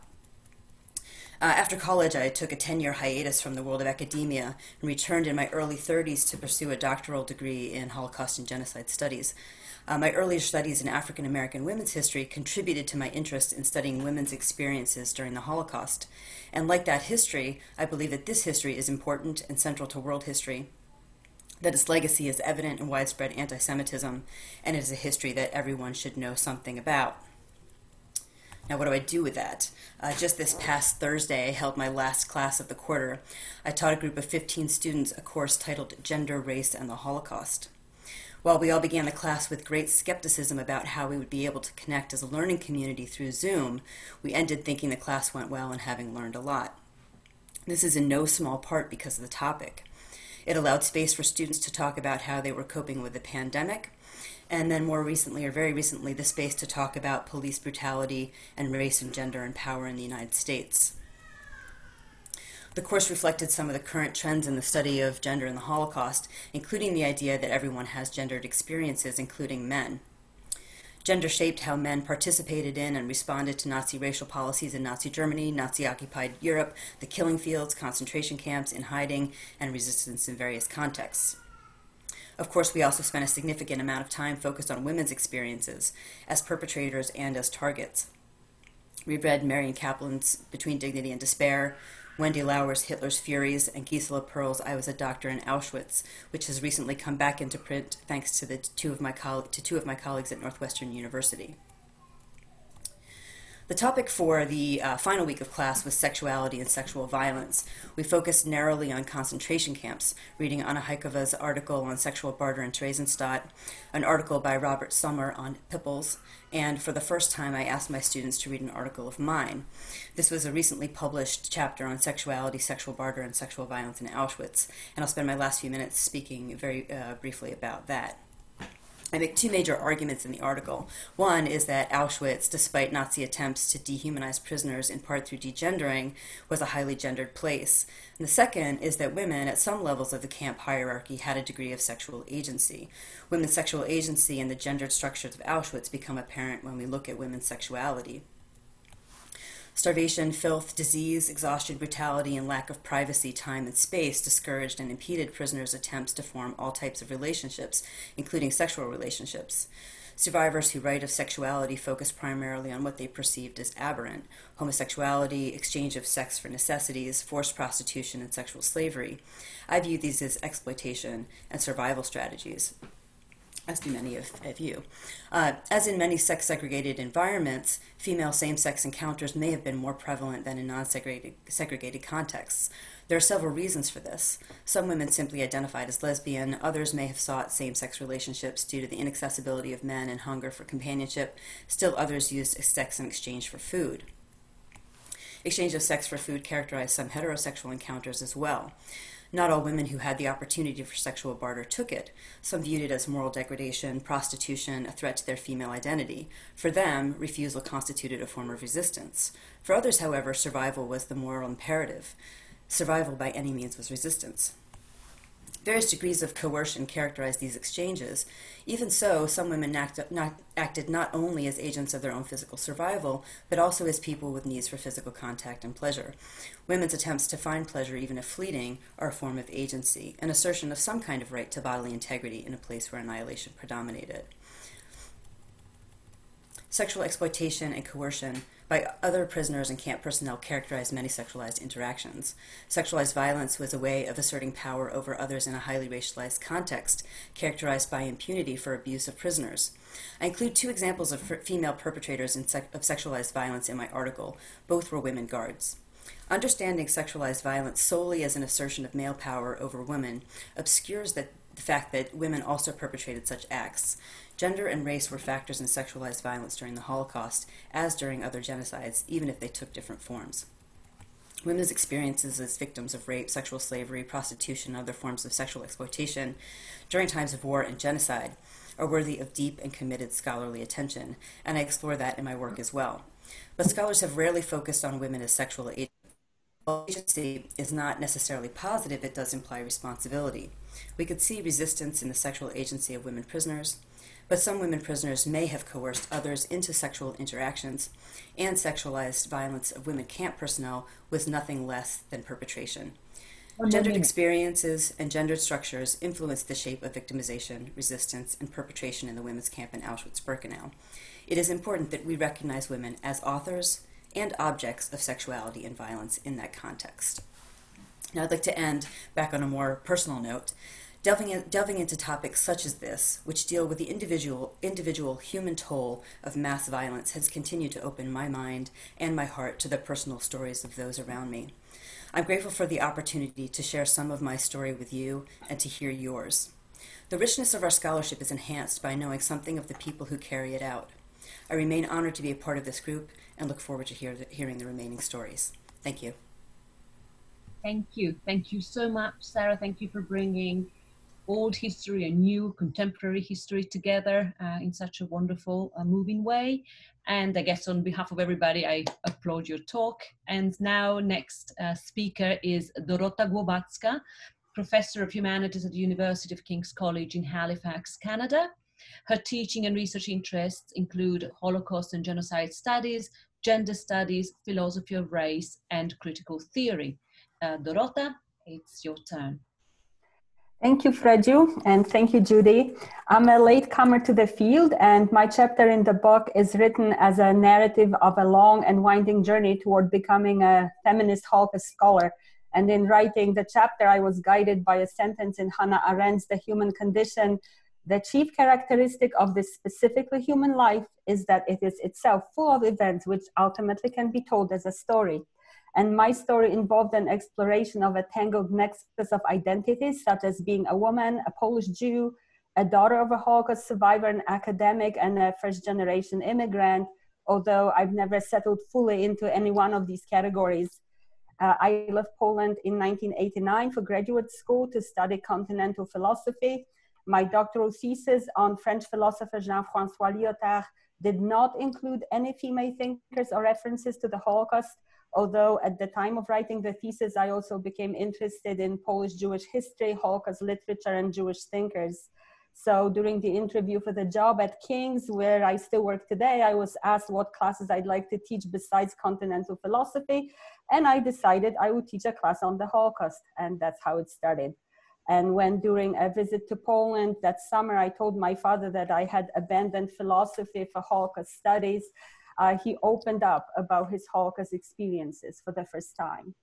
[SPEAKER 9] After college, I took a 10-year hiatus from the world of academia and returned in my early 30s to pursue a doctoral degree in Holocaust and Genocide Studies. My earlier studies in African American women's history contributed to my interest in studying women's experiences during the Holocaust. And like that history, I believe that this history is important and central to world history, that its legacy is evident in widespread anti-Semitism, and it is a history that everyone should know something about. Now, what do I do with that? Just this past Thursday, I held my last class of the quarter. I taught a group of 15 students a course titled Gender, Race, and the Holocaust. While we all began the class with great skepticism about how we would be able to connect as a learning community through Zoom, we ended thinking the class went well and having learned a lot. This is in no small part because of the topic. It allowed space for students to talk about how they were coping with the pandemic, and then more recently, or very recently, the space to talk about police brutality and race and gender and power in the United States. The course reflected some of the current trends in the study of gender in the Holocaust, including the idea that everyone has gendered experiences, including men. Gender shaped how men participated in and responded to Nazi racial policies in Nazi Germany, Nazi-occupied Europe, the killing fields, concentration camps, in hiding, and resistance in various contexts. Of course, we also spent a significant amount of time focused on women's experiences as perpetrators and as targets. We read Marion Kaplan's Between Dignity and Despair, Wendy Lauer's Hitler's Furies, and Gisela Perl's I Was a Doctor in Auschwitz, which has recently come back into print thanks to two of my colleagues at Northwestern University. The topic for the final week of class was sexuality and sexual violence. We focused narrowly on concentration camps, reading Anna Heikova's article on sexual barter in Theresienstadt, an article by Robert Sommer on Pipples, and for the first time I asked my students to read an article of mine. This was a recently published chapter on sexuality, sexual barter, and sexual violence in Auschwitz, and I'll spend my last few minutes speaking very briefly about that. I make two major arguments in the article. One is that Auschwitz, despite Nazi attempts to dehumanize prisoners in part through degendering, was a highly gendered place. And the second is that women at some levels of the camp hierarchy had a degree of sexual agency. Women's sexual agency and the gendered structures of Auschwitz become apparent when we look at women's sexuality. Starvation, filth, disease, exhaustion, brutality, and lack of privacy, time, and space discouraged and impeded prisoners' attempts to form all types of relationships, including sexual relationships. Survivors who write of sexuality focus primarily on what they perceived as aberrant: homosexuality, exchange of sex for necessities, forced prostitution, and sexual slavery. I view these as exploitation and survival strategies, as do many of you. As in many sex-segregated environments, female same-sex encounters may have been more prevalent than in non-segregated contexts. There are several reasons for this. Some women simply identified as lesbian. Others may have sought same-sex relationships due to the inaccessibility of men and hunger for companionship. Still others used sex in exchange for food. Exchange of sex for food characterized some heterosexual encounters as well. Not all women who had the opportunity for sexual barter took it. Some viewed it as moral degradation, prostitution, a threat to their female identity. For them, refusal constituted a form of resistance. For others, however, survival was the moral imperative. Survival by any means was resistance. Various degrees of coercion characterize these exchanges. Even so, some women acted not only as agents of their own physical survival, but also as people with needs for physical contact and pleasure. Women's attempts to find pleasure, even if fleeting, are a form of agency, an assertion of some kind of right to bodily integrity in a place where annihilation predominated. Sexual exploitation and coercion by other prisoners and camp personnel characterized many sexualized interactions. Sexualized violence was a way of asserting power over others in a highly racialized context, characterized by impunity for abuse of prisoners. I include 2 examples of female perpetrators of sexualized violence in my article. Both were women guards. Understanding sexualized violence solely as an assertion of male power over women obscures the fact that women also perpetrated such acts. Gender and race were factors in sexualized violence during the Holocaust, as during other genocides, even if they took different forms. Women's experiences as victims of rape, sexual slavery, prostitution, and other forms of sexual exploitation during times of war and genocide are worthy of deep and committed scholarly attention, and I explore that in my work as well. But scholars have rarely focused on women as sexual agents. While agency is not necessarily positive, it does imply responsibility. We could see resistance in the sexual agency of women prisoners, but some women prisoners may have coerced others into sexual interactions, and sexualized violence of women camp personnel was nothing less than perpetration. Gendered experiences and gendered structures influenced the shape of victimization, resistance, and perpetration in the women's camp in Auschwitz-Birkenau. It is important that we recognize women as authors and objects of sexuality and violence in that context. Now I'd like to end back on a more personal note, delving into topics such as this, which deal with the individual human toll of mass violence, has continued to open my mind and my heart to the personal stories of those around me. I'm grateful for the opportunity to share some of my story with you and to hear yours. The richness of our scholarship is enhanced by knowing something of the people who carry it out. I remain honored to be a part of this group and look forward to hearing the remaining stories. Thank you.
[SPEAKER 8] Thank you. Thank you so much, Sarah. Thank you for bringing old history and new contemporary history together in such a wonderful, moving way. And I guess on behalf of everybody, I applaud your talk. And now next speaker is Dorota Głowacka, Professor of Humanities at the University of King's College in Halifax, Canada. Her teaching and research interests include Holocaust and genocide studies, gender studies, philosophy of race, and critical theory. Dorota, it's your turn.
[SPEAKER 10] Thank you, Fredu, and thank you, Judy. I'm a latecomer to the field, and my chapter in the book is written as a narrative of a long and winding journey toward becoming a feminist Holocaust scholar. And in writing the chapter, I was guided by a sentence in Hannah Arendt's The Human Condition. The chief characteristic of this specifically human life is that it is itself full of events which ultimately can be told as a story. And my story involved an exploration of a tangled nexus of identities, such as being a woman, a Polish Jew, a daughter of a Holocaust survivor, an academic, and a first-generation immigrant, although I've never settled fully into any one of these categories. I left Poland in 1989 for graduate school to study continental philosophy. My doctoral thesis on French philosopher Jean-François Lyotard did not include any female thinkers or references to the Holocaust, although at the time of writing the thesis, I also became interested in Polish Jewish history, Holocaust literature, and Jewish thinkers. So during the interview for the job at King's, where I still work today, I was asked what classes I'd like to teach besides continental philosophy, and I decided I would teach a class on the Holocaust, and that's how it started. And when during a visit to Poland that summer, I told my father that I had abandoned philosophy for Holocaust studies, he opened up about his Holocaust experiences for the first time.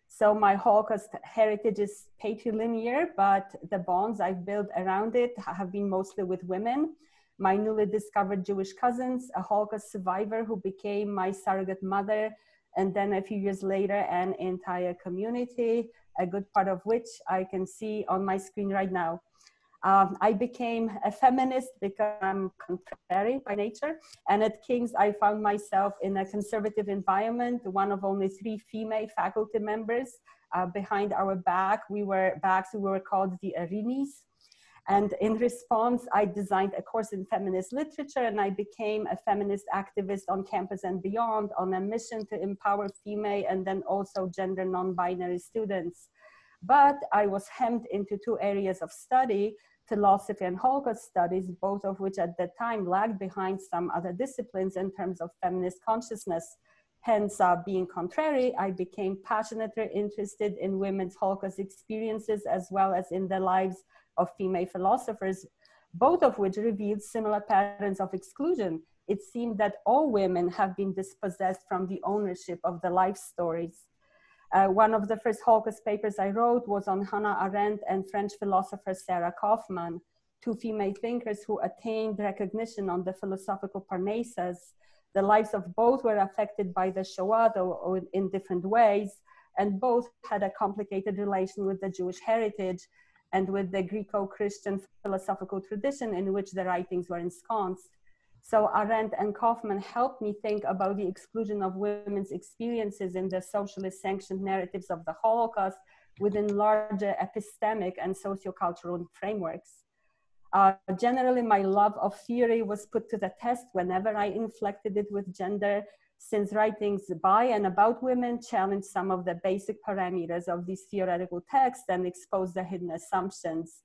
[SPEAKER 10] So my Holocaust heritage is patrilinear, but the bonds I've built around it have been mostly with women. My newly discovered Jewish cousins, a Holocaust survivor who became my surrogate mother, and then a few years later, an entire community, a good part of which I can see on my screen right now. I became a feminist because I'm contrary by nature. And at King's, I found myself in a conservative environment, one of only 3 female faculty members. Behind our back, we were called the Arinis. And in response, I designed a course in feminist literature, and I became a feminist activist on campus and beyond, on a mission to empower female and then also gender non-binary students. But I was hemmed into two areas of study, philosophy and Holocaust studies, both of which at that time lagged behind some other disciplines in terms of feminist consciousness. Hence, being contrary, I became passionately interested in women's Holocaust experiences as well as in the lives of female philosophers, both of which revealed similar patterns of exclusion. It seemed that all women have been dispossessed from the ownership of the life stories. One of the first Holocaust papers I wrote was on Hannah Arendt and French philosopher Sarah Kaufmann, two female thinkers who attained recognition on the philosophical Parnassus. The lives of both were affected by the Shoah, though in different ways, and both had a complicated relation with the Jewish heritage and with the Greco-Christian philosophical tradition in which the writings were ensconced. So Arendt and Kaufman helped me think about the exclusion of women's experiences in the socially sanctioned narratives of the Holocaust within larger epistemic and sociocultural frameworks. Generally, my love of theory was put to the test whenever I inflected it with gender, since writings by and about women challenged some of the basic parameters of these theoretical texts and exposed the hidden assumptions.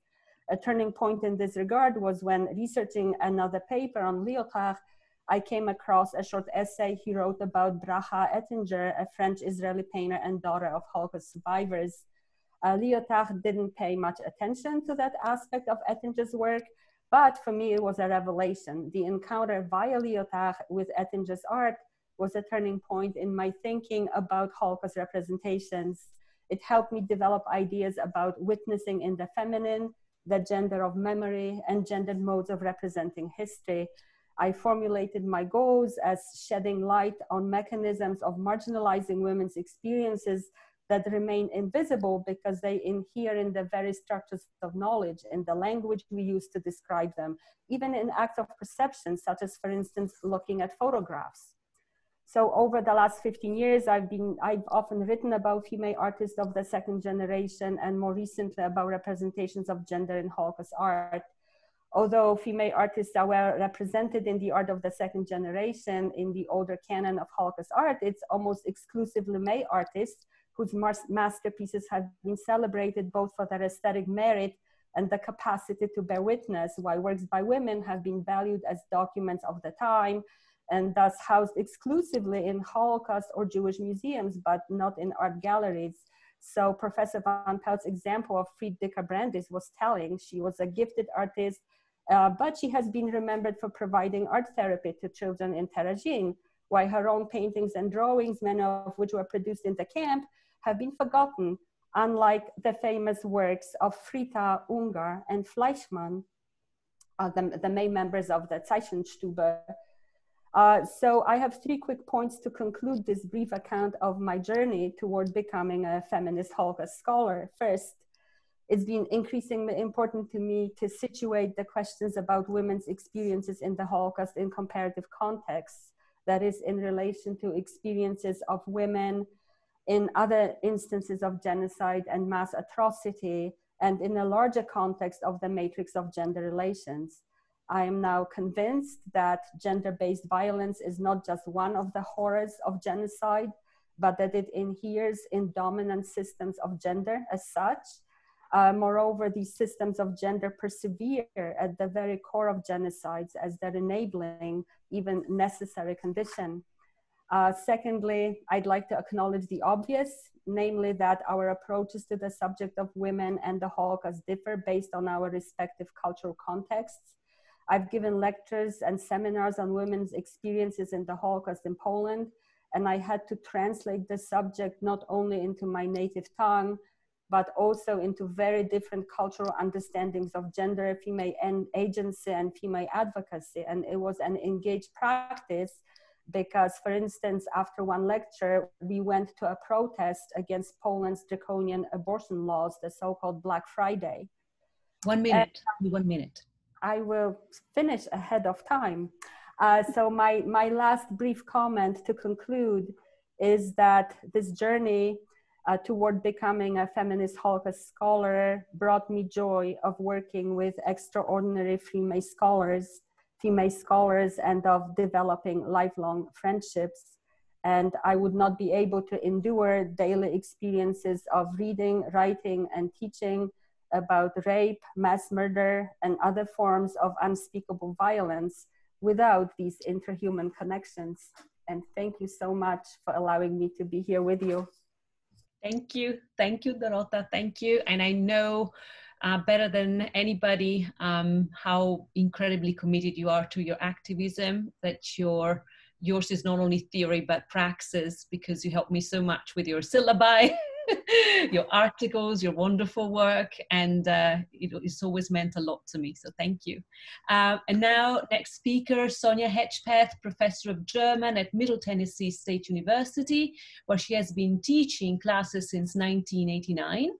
[SPEAKER 10] A turning point in this regard was when, researching another paper on Lyotard, I came across a short essay he wrote about Bracha Ettinger, a French-Israeli painter and daughter of Holocaust survivors. Lyotard didn't pay much attention to that aspect of Ettinger's work, but for me it was a revelation. The encounter via Lyotard with Ettinger's art was a turning point in my thinking about Holocaust representations. It helped me develop ideas about witnessing in the feminine, the gender of memory, and gendered modes of representing history. I formulated my goals as shedding light on mechanisms of marginalizing women's experiences that remain invisible because they inhere in the very structures of knowledge, in the language we use to describe them, even in acts of perception, such as, for instance, looking at photographs. So over the last 15 years, I've often written about female artists of the second generation, and more recently about representations of gender in Holocaust art. Although female artists are well represented in the art of the second generation in the older canon of Holocaust art, it's almost exclusively male artists whose masterpieces have been celebrated both for their aesthetic merit and the capacity to bear witness, while works by women have been valued as documents of the time and thus housed exclusively in Holocaust or Jewish museums, but not in art galleries. So Professor Van Pelt's example of Friedrika Brandis was telling. She was a gifted artist, but she has been remembered for providing art therapy to children in Terezin, while her own paintings and drawings, many of which were produced in the camp, have been forgotten, unlike the famous works of Frita Unger and Fleischmann, the main members of the Zeichenstube. So I have three quick points to conclude this brief account of my journey toward becoming a feminist Holocaust scholar. First, it's been increasingly important to me to situate the questions about women's experiences in the Holocaust in comparative contexts, that is, in relation to experiences of women in other instances of genocide and mass atrocity, and in a larger context of the matrix of gender relations. I am now convinced that gender-based violence is not just one of the horrors of genocide, but that it inheres in dominant systems of gender as such. Moreover, these systems of gender persevere at the very core of genocides as their enabling, even necessary condition. Secondly, I'd like to acknowledge the obvious, namely that our approaches to the subject of women and the Holocaust differ based on our respective cultural contexts. I've given lectures and seminars on women's experiences in the Holocaust in Poland, and I had to translate the subject not only into my native tongue, but also into very different cultural understandings of gender, female agency, and female advocacy. And it was an engaged practice because, for instance, after one lecture, we went to a protest against Poland's draconian abortion laws, the so-called Black Friday.
[SPEAKER 8] 1 minute, 1 minute.
[SPEAKER 10] I will finish ahead of time. So my last brief comment to conclude is that this journey toward becoming a feminist Holocaust scholar brought me joy of working with extraordinary female scholars, and of developing lifelong friendships. and I would not be able to endure daily experiences of reading, writing, and teaching about rape, mass murder, and other forms of unspeakable violence without these interhuman connections. And thank you so much for allowing me to be here with you.
[SPEAKER 8] Thank you, Dorota, thank you. And I know better than anybody how incredibly committed you are to your activism, that yours is not only theory but praxis, because you helped me so much with your syllabi, your articles, your wonderful work, and it's always meant a lot to me, so thank you. And now, next speaker, Sonia Hedgepeth, Professor of German at Middle Tennessee State University, where she has been teaching classes since 1989.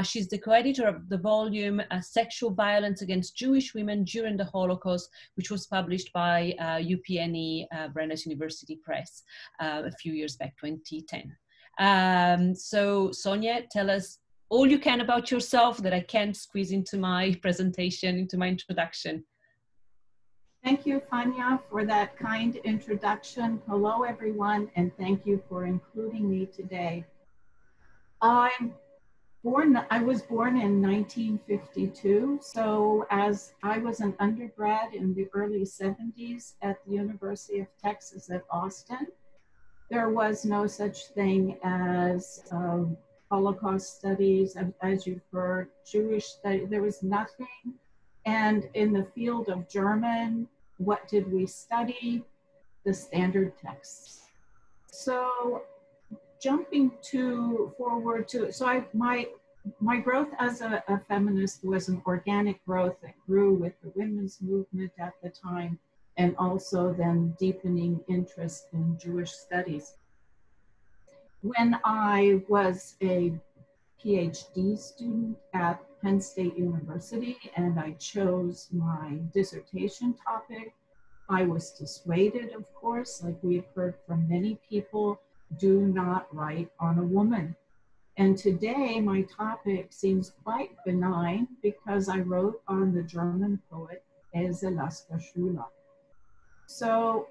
[SPEAKER 8] She's the co-editor of the volume Sexual Violence Against Jewish Women During the Holocaust, which was published by UPNE Brandeis University Press a few years back, 2010. So Sonia, tell us all you can about yourself that I can't squeeze into my presentation, into my introduction.
[SPEAKER 11] Thank you, Fania, for that kind introduction. Hello, everyone, and thank you for including me today. I was born in 1952, so as I was an undergrad in the early 70s at the University of Texas at Austin, there was no such thing as Holocaust studies, as you've heard, Jewish studies, there was nothing. And in the field of German, what did we study? The standard texts. So jumping forward to, so my growth as a feminist was an organic growth that grew with the women's movement at the time, and also then deepening interest in Jewish studies. When I was a PhD student at Penn State University and I chose my dissertation topic, I was dissuaded, of course, like we've heard from many people, do not write on a woman. And today my topic seems quite benign because I wrote on the German poet Else Lasker-Schuler. So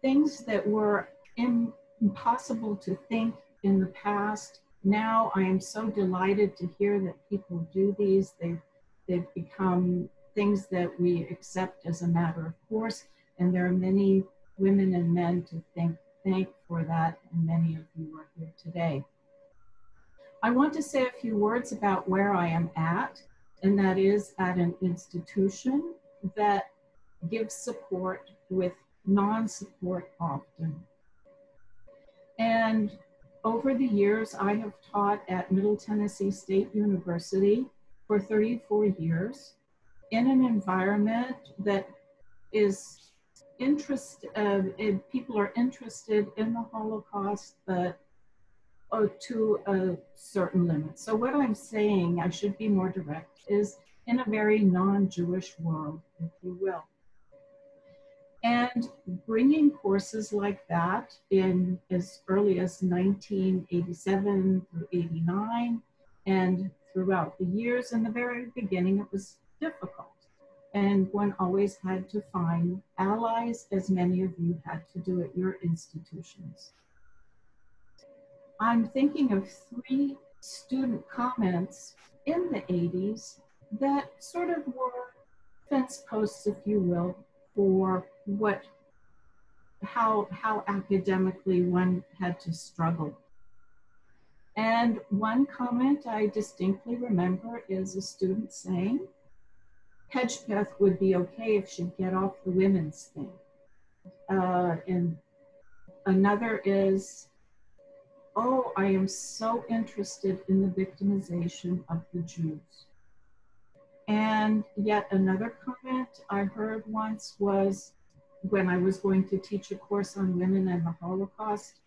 [SPEAKER 11] things that were impossible to think in the past, now I am so delighted to hear that people do these. They've become things that we accept as a matter of course, and there are many women and men to thank for that, and many of you are here today. I want to say a few words about where I am at, and that is at an institution that gives support with non-support often. And over the years, I have taught at Middle Tennessee State University for 34 years in an environment that is people are interested in the Holocaust, but to a certain limit. So what I'm saying, I should be more direct, is in a very non-Jewish world, if you will. And bringing courses like that in as early as 1987 through 89, and throughout the years, in the very beginning, it was difficult. And one always had to find allies, as many of you had to do at your institutions. I'm thinking of 3 student comments in the 80s that sort of were fence posts, if you will, for how academically one had to struggle. And one comment I distinctly remember is a student saying, Hedgepeth would be okay if she'd get off the women's thing. And another is, oh, I am so interested in the victimization of the Jews. And yet another comment I heard once was, when I was going to teach a course on women and the Holocaust,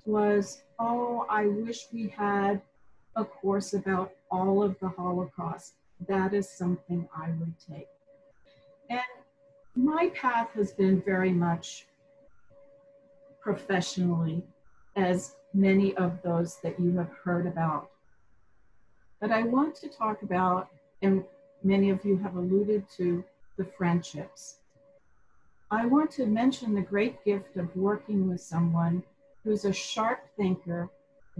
[SPEAKER 11] was, oh, I wish we had a course about all of the Holocaust. That is something I would take. And my path has been very much professionally, as many of those that you have heard about. But I want to talk about, and many of you have alluded to, the friendships. I want to mention the great gift of working with someone who's a sharp thinker,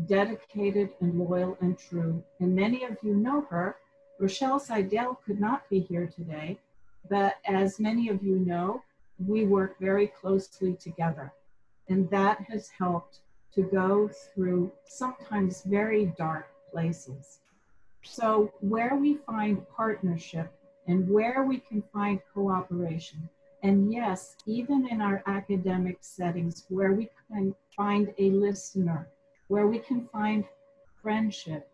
[SPEAKER 11] dedicated and loyal and true. And many of you know her. Rochelle Seidel could not be here today, but as many of you know, we work very closely together. And that has helped to go through sometimes very dark places. So where we find partnership and where we can find cooperation, and yes, even in our academic settings, where we can find a listener, where we can find friendship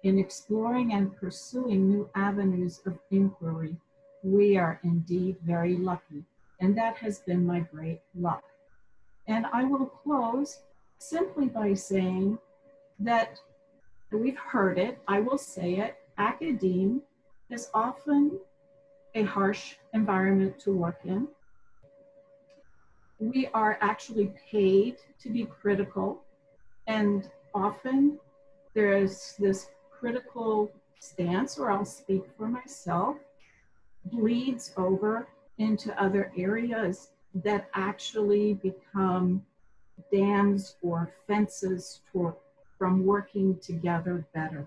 [SPEAKER 11] in exploring and pursuing new avenues of inquiry, we are indeed very lucky. And that has been my great luck. And I will close simply by saying that we've heard it, I will say it, academe is often a harsh environment to work in. We are actually paid to be critical, and often there is this critical stance, or I'll speak for myself, bleeds over into other areas that actually become dams or fences from working together better.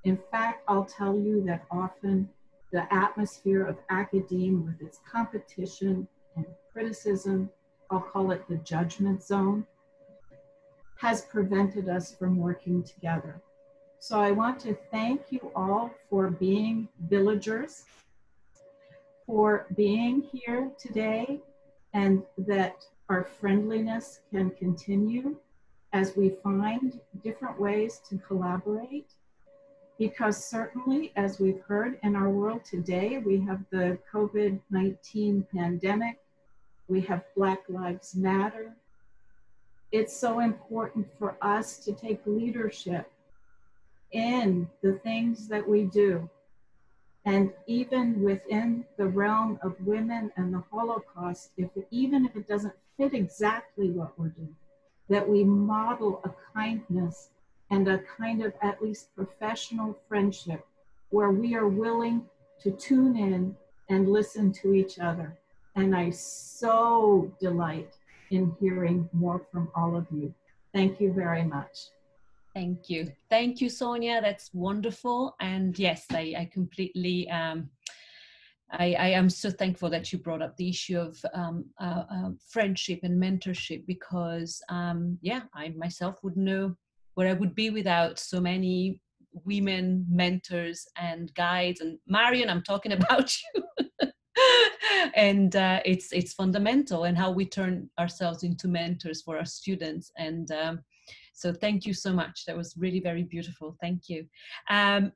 [SPEAKER 11] In fact, I'll tell you that often the atmosphere of academe with its competition and criticism, I'll call it the judgment zone, has prevented us from working together. So I want to thank you all for being villagers, for being here today, and that our friendliness can continue as we find different ways to collaborate. Because certainly, as we've heard in our world today, we have the COVID-19 pandemic, we have Black Lives Matter. It's so important for us to take leadership in the things that we do. And even within the realm of women and the Holocaust, even if it doesn't fit exactly what we're doing, that we model a kindness and a kind of at least professional friendship where we are willing to tune in and listen to each other. And I so delight in hearing more from all of you. Thank you very much.
[SPEAKER 8] Thank you. Thank you, Sonia. That's wonderful. And yes, I completely, I am so thankful that you brought up the issue of friendship and mentorship, because yeah, I myself would know where I would be without so many women mentors and guides. And Marion, I'm talking about you. And it's fundamental, and how we turn ourselves into mentors for our students. And so thank you so much. That was really very beautiful. Thank you.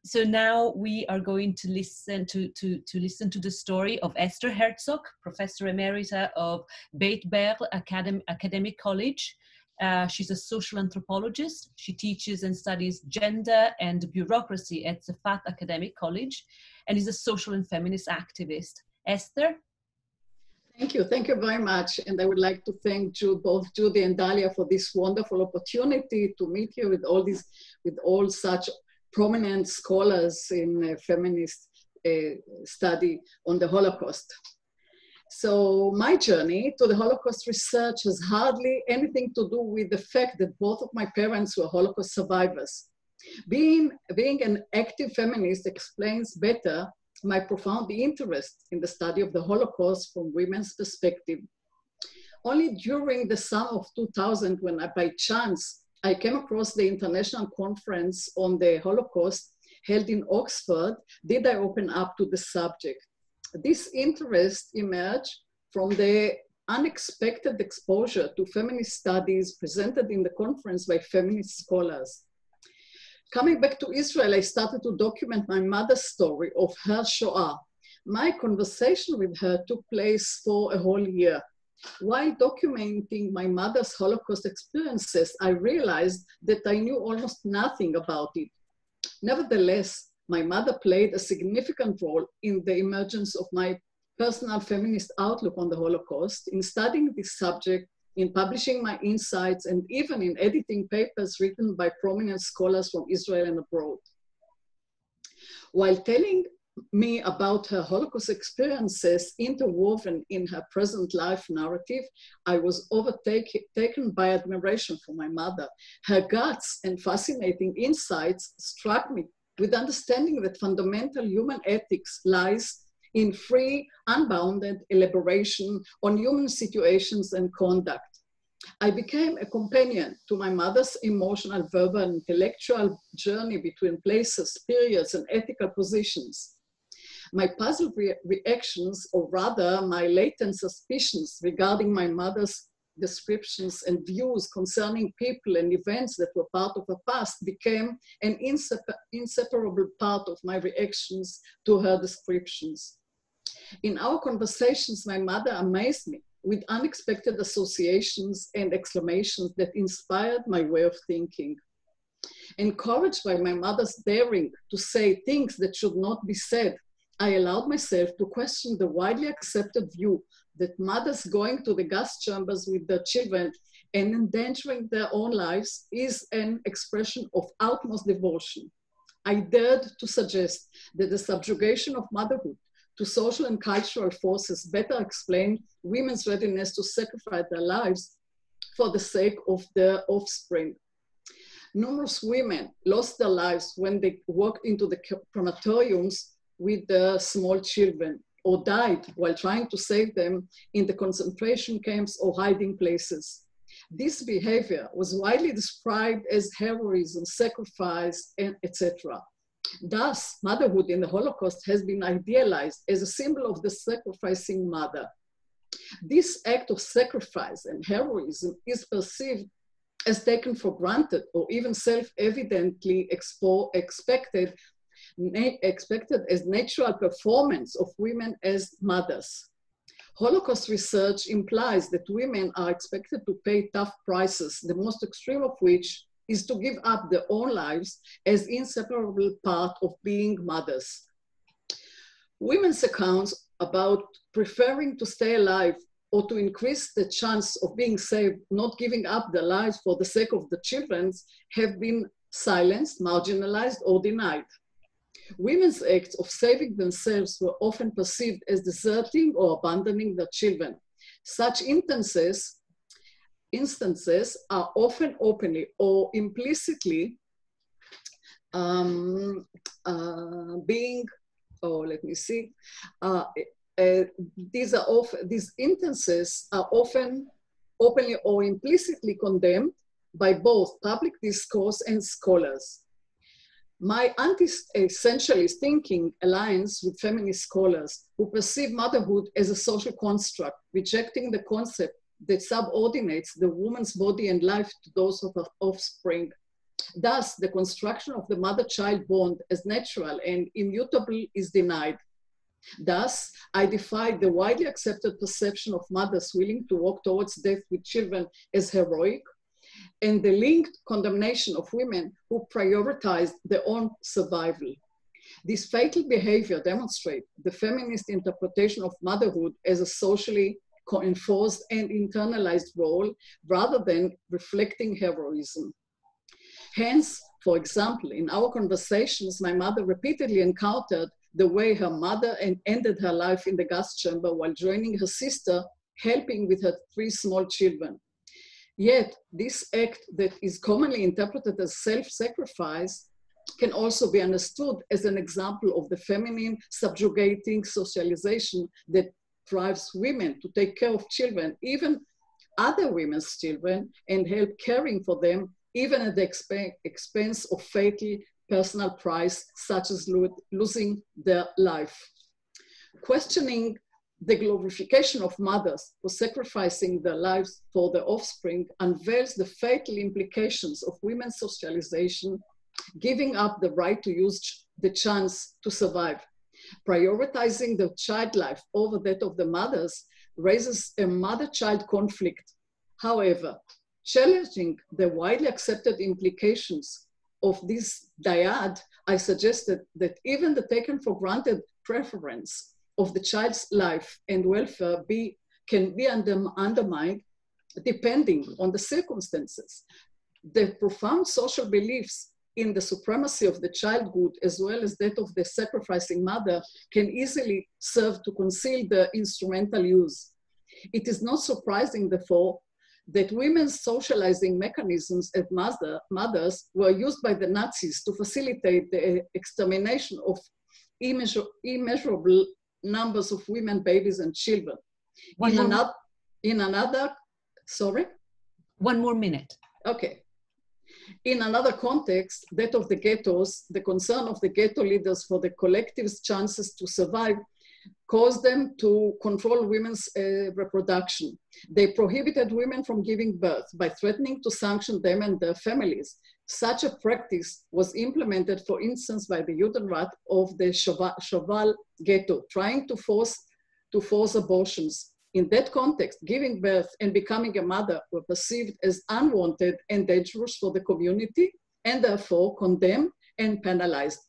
[SPEAKER 8] So now we are going to listen to the story of Esther Herzog, Professor Emerita of Beit Berl Academic College. She's a social anthropologist. She teaches and studies gender and bureaucracy at Safat Academic College, and is a social and feminist activist. Esther?
[SPEAKER 12] Thank you very much. And I would like to thank both Judy and Dalia for this wonderful opportunity to meet you with all such prominent scholars in feminist study on the Holocaust. So my journey to the Holocaust research has hardly anything to do with the fact that both of my parents were Holocaust survivors. Being an active feminist explains better my profound interest in the study of the Holocaust from women's perspective. Only during the summer of 2000, when by chance I came across the International Conference on the Holocaust held in Oxford, did I open up to the subject. This interest emerged from the unexpected exposure to feminist studies presented in the conference by feminist scholars. Coming back to Israel, I started to document my mother's story of her Shoah. My conversation with her took place for a whole year. While documenting my mother's Holocaust experiences, I realized that I knew almost nothing about it. Nevertheless, my mother played a significant role in the emergence of my personal feminist outlook on the Holocaust, in studying this subject, in publishing my insights, and even in editing papers written by prominent scholars from Israel and abroad. While telling me about her Holocaust experiences interwoven in her present life narrative, I was overtaken by admiration for my mother. Her guts and fascinating insights struck me with understanding that fundamental human ethics lies in free, unbounded elaboration on human situations and conduct. I became a companion to my mother's emotional, verbal, and intellectual journey between places, periods, and ethical positions. My puzzled reactions, or rather my latent suspicions regarding my mother's descriptions and views concerning people and events that were part of her past, became an inseparable part of my reactions to her descriptions. In our conversations, my mother amazed me with unexpected associations and exclamations that inspired my way of thinking. Encouraged by my mother's daring to say things that should not be said, I allowed myself to question the widely accepted view that mothers going to the gas chambers with their children and endangering their own lives is an expression of utmost devotion. I dared to suggest that the subjugation of motherhood to social and cultural forces better explain women's readiness to sacrifice their lives for the sake of their offspring. Numerous women lost their lives when they walked into the crematoriums with their small children, or died while trying to save them in the concentration camps or hiding places. This behavior was widely described as heroism, sacrifice, and etc. Thus, motherhood in the Holocaust has been idealized as a symbol of the sacrificing mother. This act of sacrifice and heroism is perceived as taken for granted or even self-evidently expected as natural performance of women as mothers. Holocaust research implies that women are expected to pay tough prices, the most extreme of which is to give up their own lives as inseparable part of being mothers. Women's accounts about preferring to stay alive or to increase the chance of being saved, not giving up their lives for the sake of the children, have been silenced, marginalized, or denied. Women's acts of saving themselves were often perceived as deserting or abandoning their children. Such instances are often openly or implicitly these instances are often openly or implicitly condemned by both public discourse and scholars. My anti-essentialist thinking aligns with feminist scholars who perceive motherhood as a social construct, rejecting the concept that subordinates the woman's body and life to those of her offspring. Thus, the construction of the mother-child bond as natural and immutable is denied. Thus, I defy the widely accepted perception of mothers willing to walk towards death with children as heroic, and the linked condemnation of women who prioritize their own survival. This fatal behavior demonstrates the feminist interpretation of motherhood as a socially enforced and internalized role rather than reflecting heroism. Hence, for example, in our conversations, my mother repeatedly encountered the way her mother ended her life in the gas chamber while joining her sister, helping with her 3 small children. Yet, this act that is commonly interpreted as self-sacrifice can also be understood as an example of the feminine subjugating socialization that drives women to take care of children, even other women's children, and help caring for them, even at the expense of fatal personal price, such as losing their life. Questioning the glorification of mothers for sacrificing their lives for their offspring unveils the fatal implications of women's socialization, giving up the right to use the chance to survive. Prioritizing the child life over that of the mothers raises a mother-child conflict. However, challenging the widely accepted implications of this dyad, I suggested that even the taken for granted preference of the child's life and welfare can be undermined depending on the circumstances. The profound social beliefs in the supremacy of the childhood as well as that of the sacrificing mother can easily serve to conceal the instrumental use. It is not surprising, therefore, that women's socializing mechanisms as mothers were used by the Nazis to facilitate the extermination of immeasurable numbers of women, babies, and children. Sorry?
[SPEAKER 8] 1 more minute.
[SPEAKER 12] Okay. In another context, that of the ghettos, the concern of the ghetto leaders for the collective's chances to survive caused them to control women's reproduction. They prohibited women from giving birth by threatening to sanction them and their families. Such a practice was implemented, for instance, by the Judenrat of the Shoval ghetto, trying to force abortions. In that context, giving birth and becoming a mother were perceived as unwanted and dangerous for the community, and therefore condemned and penalized.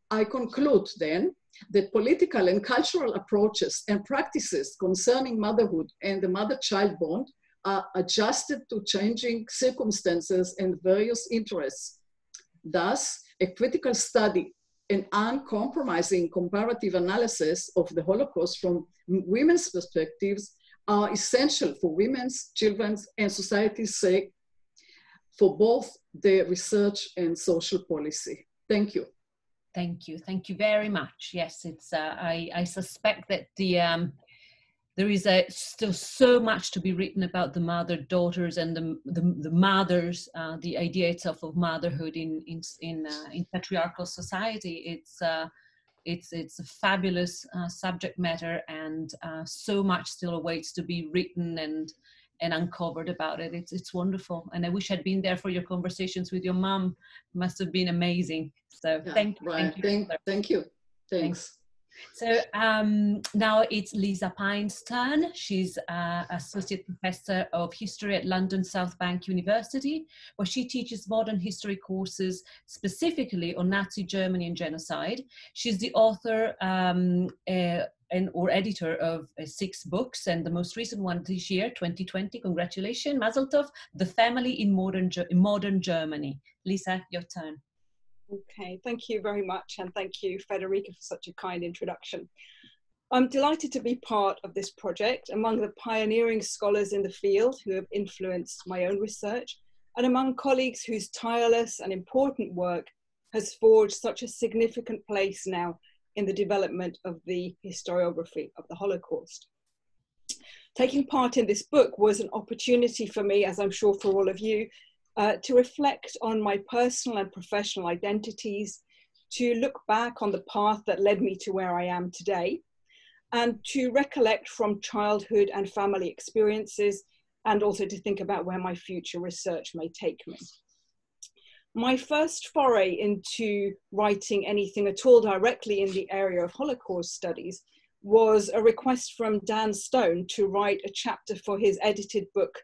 [SPEAKER 12] I conclude then that political and cultural approaches and practices concerning motherhood and the mother-child bond are adjusted to changing circumstances and various interests. Thus, a critical study and uncompromising comparative analysis of the Holocaust from women's perspectives are essential for women's, children's, and society's sake for both the research and social policy. Thank you.
[SPEAKER 8] Thank you. Thank you very much. Yes, it's. I suspect that there is still so much to be written about the mother, daughters, and the mothers. The idea itself of motherhood in patriarchal society. It's a fabulous subject matter, and so much still awaits to be written and uncovered about it. It's wonderful, and I wish I'd been there for your conversations with your mom. Must have been amazing. So yeah, thank you.
[SPEAKER 12] Thank you. Thanks.
[SPEAKER 8] So now it's Lisa Pine's turn. She's Associate Professor of History at London South Bank University, where she teaches modern history courses specifically on Nazi Germany and genocide. She's the author or editor of 6 books, and the most recent one this year, 2020, congratulations, Mazel Tov, The Family in Modern Germany. Lisa, your turn.
[SPEAKER 13] Okay, thank you very much, and thank you, Federica, for such a kind introduction. I'm delighted to be part of this project among the pioneering scholars in the field who have influenced my own research, and among colleagues whose tireless and important work has forged such a significant place now in the development of the historiography of the Holocaust. Taking part in this book was an opportunity for me, as I'm sure for all of you, to reflect on my personal and professional identities, to look back on the path that led me to where I am today, and to recollect from childhood and family experiences, and also to think about where my future research may take me. My first foray into writing anything at all directly in the area of Holocaust studies was a request from Dan Stone to write a chapter for his edited book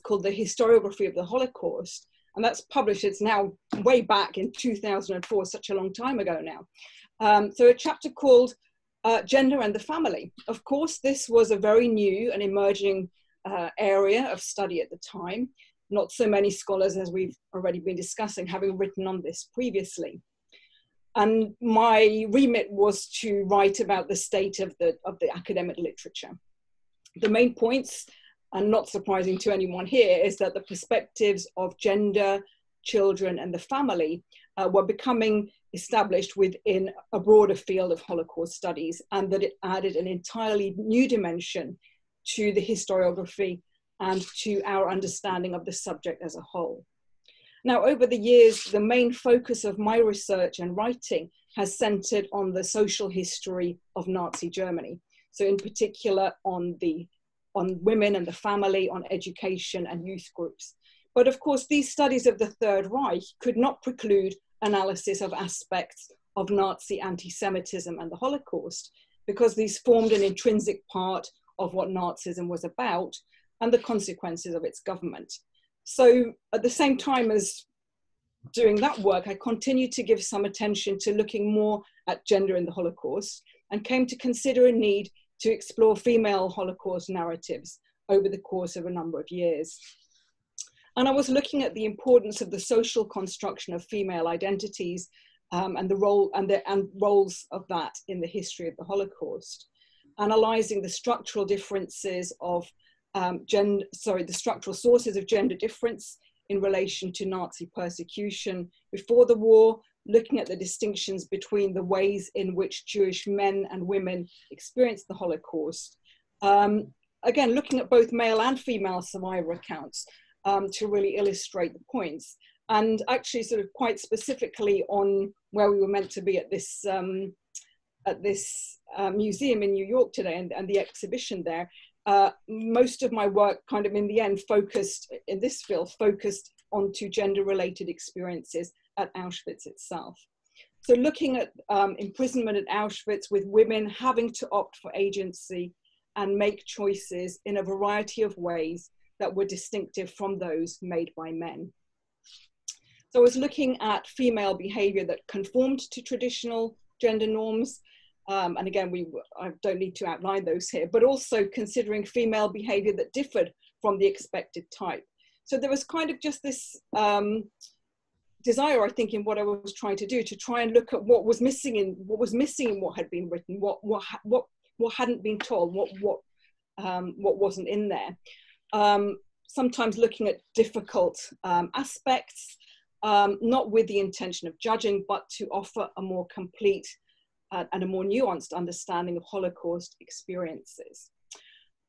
[SPEAKER 13] called The Historiography of the Holocaust. And that's published, it's now way back in 2004, such a long time ago now. So a chapter called Gender and the Family. Of course, this was a very new and emerging area of study at the time. Not so many scholars, as we've already been discussing, having written on this previously. And my remit was to write about the state of the academic literature. The main points, and not surprising to anyone here, is that the perspectives of gender, children, and the family were becoming established within a broader field of Holocaust studies, and that it added an entirely new dimension to the historiography and to our understanding of the subject as a whole. Now, over the years, the main focus of my research and writing has centered on the social history of Nazi Germany. So in particular on women and the family, on education and youth groups. But of course, these studies of the Third Reich could not preclude analysis of aspects of Nazi anti-Semitism and the Holocaust, because these formed an intrinsic part of what Nazism was about and the consequences of its government. So at the same time as doing that work, I continued to give some attention to looking more at gender in the Holocaust, and came to consider a need to explore female Holocaust narratives over the course of a number of years. And I was looking at the importance of the social construction of female identities and the role and roles of that in the history of the Holocaust, analyzing the structural differences of the structural sources of gender difference in relation to Nazi persecution before the war, looking at the distinctions between the ways in which Jewish men and women experienced the Holocaust. Again, looking at both male and female survivor accounts to really illustrate the points. And actually sort of quite specifically on where we were meant to be at this museum in New York today and the exhibition there. Most of my work kind of in the end focused onto gender-related experiences at Auschwitz itself. So looking at imprisonment at Auschwitz with women having to opt for agency and make choices in a variety of ways that were distinctive from those made by men. So I was looking at female behavior that conformed to traditional gender norms. And again, I don't need to outline those here, but also considering female behavior that differed from the expected type. So there was kind of just this desire, I think, in what I was trying to do, to try and look at what was missing in what had been written, what hadn't been told, what wasn't in there. Sometimes looking at difficult aspects, not with the intention of judging, but to offer a more complete and a more nuanced understanding of Holocaust experiences.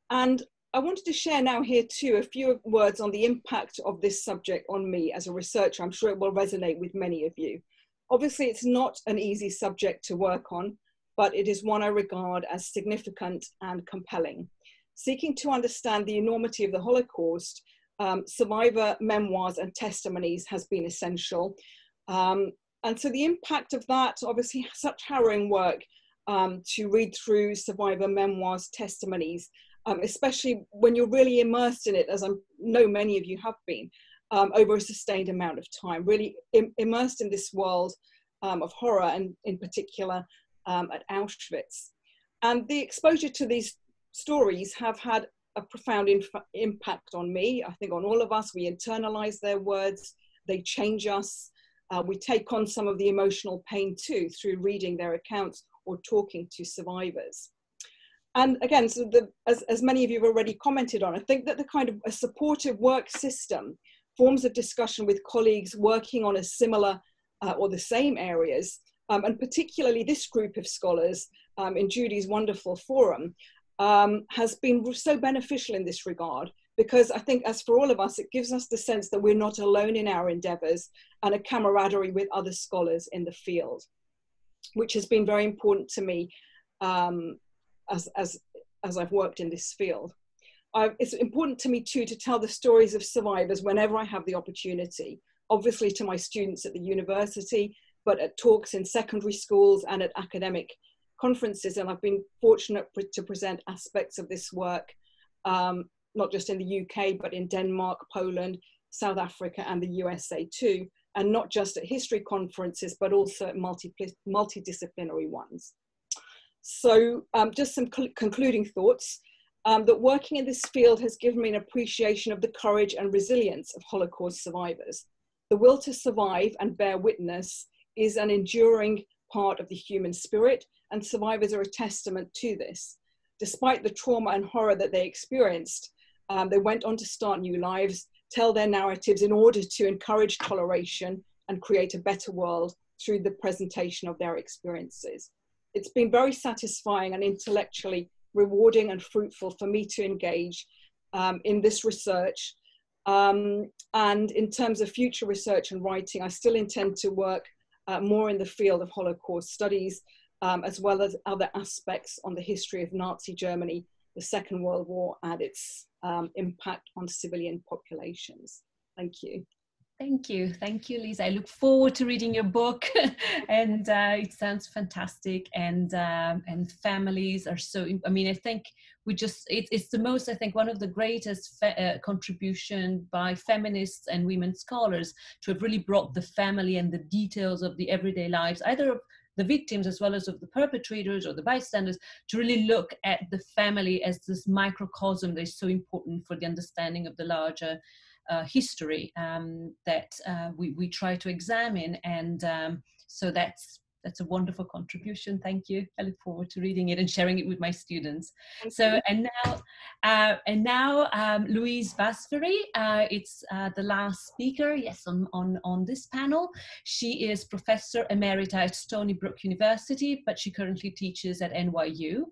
[SPEAKER 13] And I wanted to share now here too a few words on the impact of this subject on me as a researcher. I'm sure it will resonate with many of you. Obviously, it's not an easy subject to work on, but it is one I regard as significant and compelling. Seeking to understand the enormity of the Holocaust, survivor memoirs and testimonies has been essential. And so the impact of that, obviously such harrowing work to read through survivor memoirs, testimonies, especially when you're really immersed in it, as I know many of you have been, over a sustained amount of time, really immersed in this world of horror, and in particular at Auschwitz. And the exposure to these stories have had a profound impact on me, I think on all of us. We internalize their words, they change us. We take on some of the emotional pain too through reading their accounts or talking to survivors. And again, so as many of you have already commented on, I think that the kind of a supportive work system, forms of discussion with colleagues working on a similar or the same areas, and particularly this group of scholars in Judy's wonderful forum, has been so beneficial in this regard, because I think, as for all of us, it gives us the sense that we're not alone in our endeavors, and a camaraderie with other scholars in the field, which has been very important to me as I've worked in this field. It's important to me too to tell the stories of survivors whenever I have the opportunity, obviously to my students at the university, but at talks in secondary schools and at academic conferences. And I've been fortunate to present aspects of this work, not just in the UK, but in Denmark, Poland, South Africa, and the USA too. And not just at history conferences, but also at multidisciplinary ones. So just some concluding thoughts, that working in this field has given me an appreciation of the courage and resilience of Holocaust survivors. The will to survive and bear witness is an enduring part of the human spirit, and survivors are a testament to this. Despite the trauma and horror that they experienced, they went on to start new lives, tell their narratives in order to encourage toleration and create a better world through the presentation of their experiences. It's been very satisfying and intellectually rewarding and fruitful for me to engage in this research. And in terms of future research and writing, I still intend to work more in the field of Holocaust studies, as well as other aspects on the history of Nazi Germany, the Second World War, and its impact on civilian populations. Thank you.
[SPEAKER 8] Thank you, Lisa. I look forward to reading your book, and it sounds fantastic. And families are so. I mean, I think it's the most. I think one of the greatest contribution by feminists and women scholars to have really brought the family and the details of the everyday lives, either of the victims as well as of the perpetrators or the bystanders, to really look at the family as this microcosm that is so important for the understanding of the larger history that we try to examine. And so that's a wonderful contribution. Thank you. I look forward to reading it and sharing it with my students. And now Louise Basferi, it's the last speaker, yes, on this panel. She is Professor Emerita at Stony Brook University, but she currently teaches at NYU.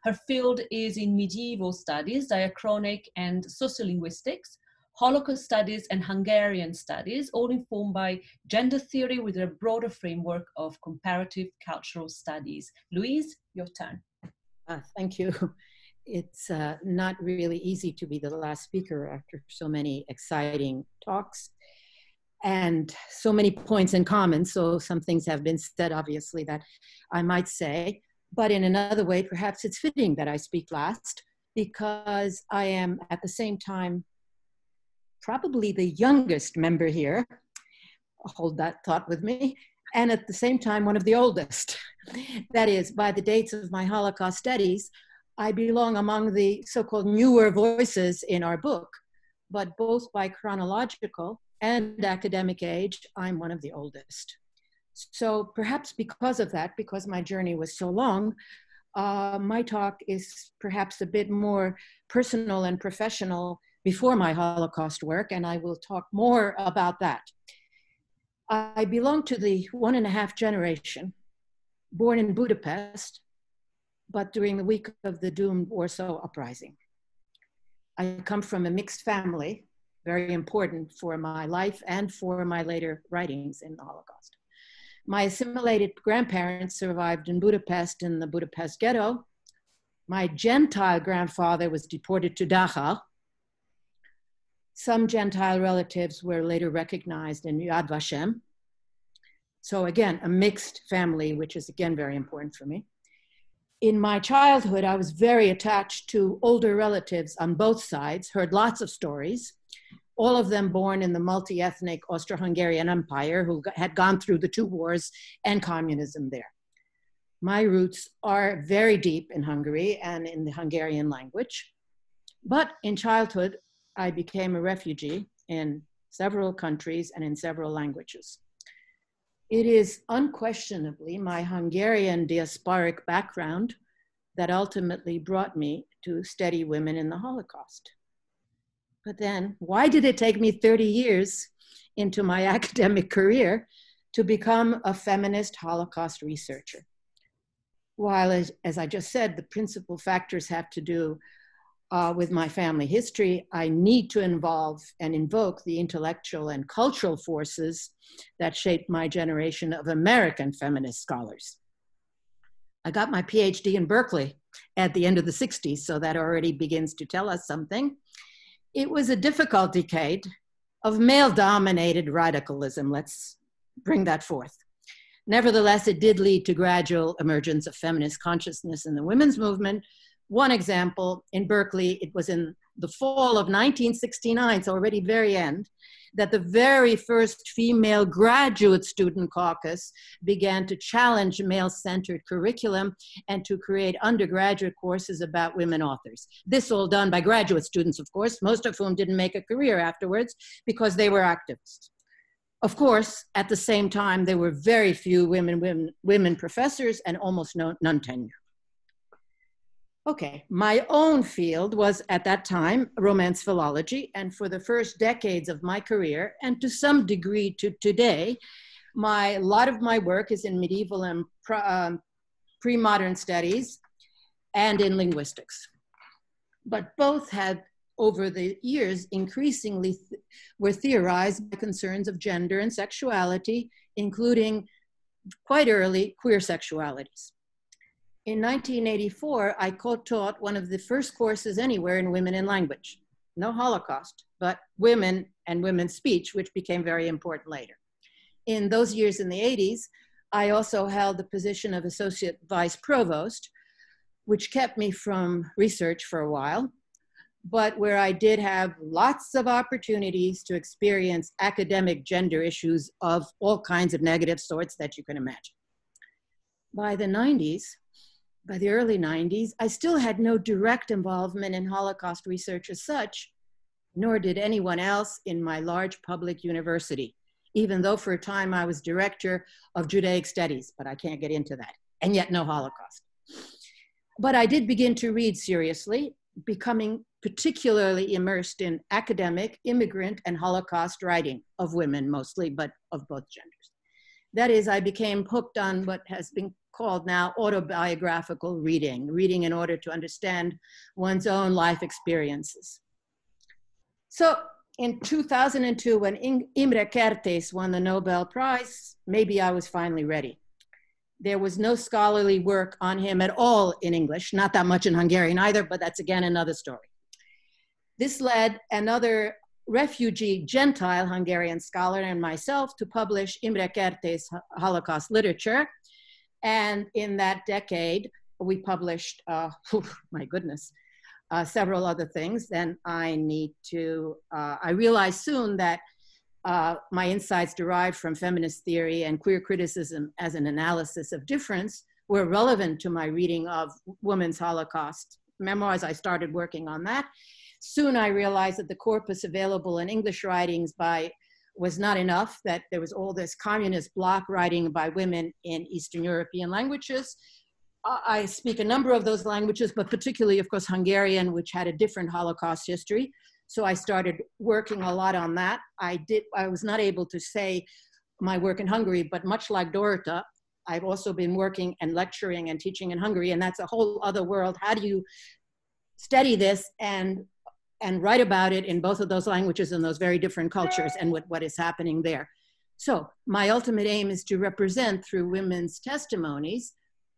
[SPEAKER 8] Her field is in medieval studies, diachronic and sociolinguistics, Holocaust studies and Hungarian studies, all informed by gender theory with a broader framework of comparative cultural studies. Louise, your turn.
[SPEAKER 14] Thank you. It's not really easy to be the last speaker after so many exciting talks and so many points in common. So some things have been said, obviously, that I might say, but in another way, perhaps it's fitting that I speak last, because I am at the same time probably the youngest member here. Hold that thought with me. And at the same time, one of the oldest. That is, by the dates of my Holocaust studies, I belong among the so-called newer voices in our book, but both by chronological and academic age, I'm one of the oldest. So perhaps because of that, because my journey was so long, my talk is perhaps a bit more personal and professional before my Holocaust work, and I will talk more about that. I belong to the 1.5 generation, born in Budapest, but during the week of the doomed Warsaw Uprising. I come from a mixed family, very important for my life and for my later writings in the Holocaust. My assimilated grandparents survived in Budapest in the Budapest ghetto. My Gentile grandfather was deported to Dachau. Some Gentile relatives were later recognized in Yad Vashem. So again, a mixed family, which is again very important for me. In my childhood, I was very attached to older relatives on both sides, heard lots of stories, all of them born in the multi-ethnic Austro-Hungarian Empire, who had gone through the 2 wars and communism there. My roots are very deep in Hungary and in the Hungarian language. But in childhood, I became a refugee in several countries and in several languages. It is unquestionably my Hungarian diasporic background that ultimately brought me to study women in the Holocaust. But then, why did it take me 30 years into my academic career to become a feminist Holocaust researcher? While, as I just said, the principal factors have to do with my family history, I need to involve and invoke the intellectual and cultural forces that shaped my generation of American feminist scholars. I got my PhD in Berkeley at the end of the 60s, so that already begins to tell us something. It was a difficult decade of male-dominated radicalism. Let's bring that forth. Nevertheless, it did lead to gradual emergence of feminist consciousness in the women's movement. One example, in Berkeley, it was in the fall of 1969, so already very end, that the very first female graduate student caucus began to challenge male-centered curriculum and to create undergraduate courses about women authors. This all done by graduate students, of course, most of whom didn't make a career afterwards because they were activists. Of course, at the same time, there were very few women professors and almost none tenured. Okay, my own field was at that time Romance philology, and for the first decades of my career, and to some degree to today, a lot of my work is in medieval and pre-modern studies and in linguistics. But both had, over the years, increasingly were theorized by concerns of gender and sexuality, including quite early queer sexualities. In 1984, I co-taught one of the first courses anywhere in women in language. No Holocaust, but women and women's speech, which became very important later. In those years in the 80s, I also held the position of associate vice provost, which kept me from research for a while, but where I did have lots of opportunities to experience academic gender issues of all kinds of negative sorts that you can imagine. By the early 90s, I still had no direct involvement in Holocaust research as such, nor did anyone else in my large public university, even though for a time I was director of Judaic studies, but I can't get into that, and yet no Holocaust. But I did begin to read seriously, becoming particularly immersed in academic, immigrant, and Holocaust writing of women mostly, but of both genders. That is, I became hooked on what has been called now autobiographical reading, reading in order to understand one's own life experiences. So in 2002, when Imre Kertész won the Nobel Prize, maybe I was finally ready. There was no scholarly work on him at all in English, not that much in Hungarian either, but that's again another story. This led another refugee Gentile Hungarian scholar and myself to publish Imre Kertész Holocaust literature. And in that decade, we published, my goodness, several other things. Then I realized soon that my insights derived from feminist theory and queer criticism as an analysis of difference were relevant to my reading of women's Holocaust memoirs. I started working on that. Soon I realized that the corpus available in English writings was not enough, that there was all this communist bloc writing by women in Eastern European languages. I speak a number of those languages, but particularly, of course, Hungarian, which had a different Holocaust history. So I started working a lot on that. I was not able to say my work in Hungary, but much like Dorota, I've also been working and lecturing and teaching in Hungary, and that's a whole other world. How do you study this and write about it in both of those languages and those very different cultures and what is happening there? So my ultimate aim is to represent through women's testimonies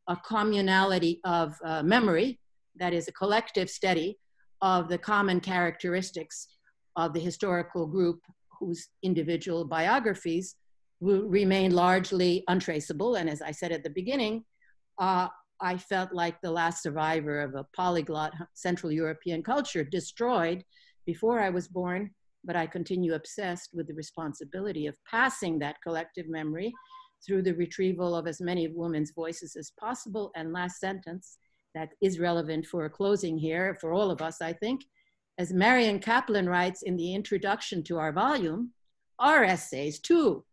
[SPEAKER 14] a communality of memory, that is a collective study of the common characteristics of the historical group whose individual biographies will remain largely untraceable. And as I said at the beginning, I felt like the last survivor of a polyglot Central European culture destroyed before I was born, but I continue obsessed with the responsibility of passing that collective memory through the retrieval of as many women's voices as possible. And last sentence that is relevant for a closing here for all of us, I think. As Marian Kaplan writes in the introduction to our volume, our essays too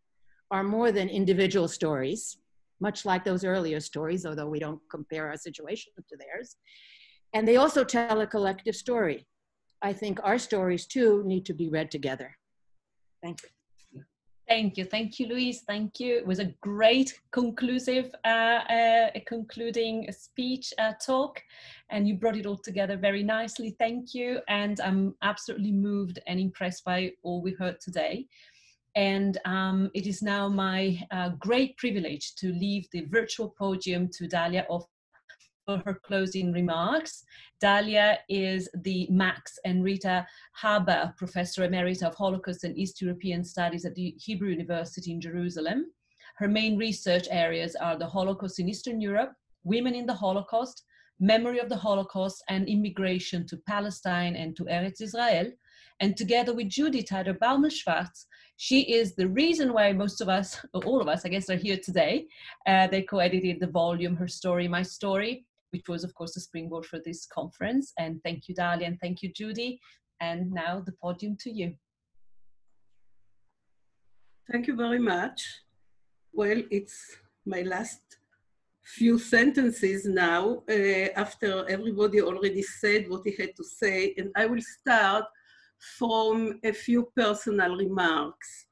[SPEAKER 14] are more than individual stories, much like those earlier stories, although we don't compare our situation to theirs. And they also tell a collective story. I think our stories too need to be read together. Thank you.
[SPEAKER 8] Thank you, Louise. Thank you. It was a great concluding speech, talk, and you brought it all together very nicely. Thank you. And I'm absolutely moved and impressed by all we heard today. And it is now my great privilege to leave the virtual podium to Dalia for her closing remarks. Dalia is the Max and Rita Haber Professor Emerita of Holocaust and East European Studies at the Hebrew University in Jerusalem. Her main research areas are the Holocaust in Eastern Europe, women in the Holocaust, memory of the Holocaust, and immigration to Palestine and to Eretz Israel. And together with Judy Baumel-Schwartz, she is the reason why most of us, or all of us, I guess, are here today. They co-edited the volume, Her Story, My Story, which was, of course, the springboard for this conference. And thank you, Dalia, and thank you, Judy. And now the podium to you.
[SPEAKER 15] Thank you very much. Well, it's my last few sentences now, after everybody already said what he had to say, and I will start from a few personal remarks.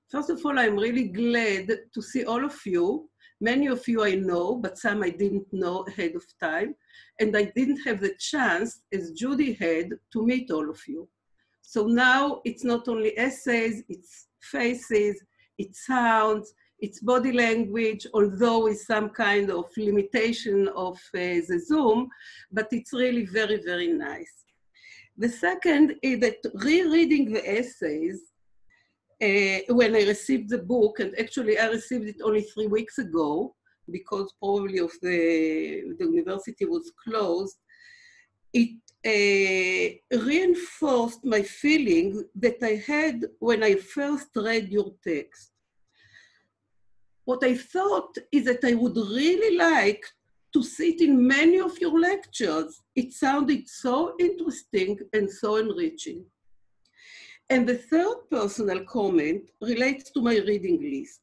[SPEAKER 15] First of all, I'm really glad to see all of you. Many of you I know, but some I didn't know ahead of time. And I didn't have the chance, as Judy had, to meet all of you. So now it's not only essays, it's faces, it's sounds, it's body language, although with some kind of limitation of the Zoom, but it's really very, very nice. The second is that rereading the essays, when I received the book, and actually I received it only 3 weeks ago, because probably of the university was closed, it reinforced my feeling that I had when I first read your text. What I thought is that I would really like to sit in many of your lectures. It sounded so interesting and so enriching. And the third personal comment relates to my reading list,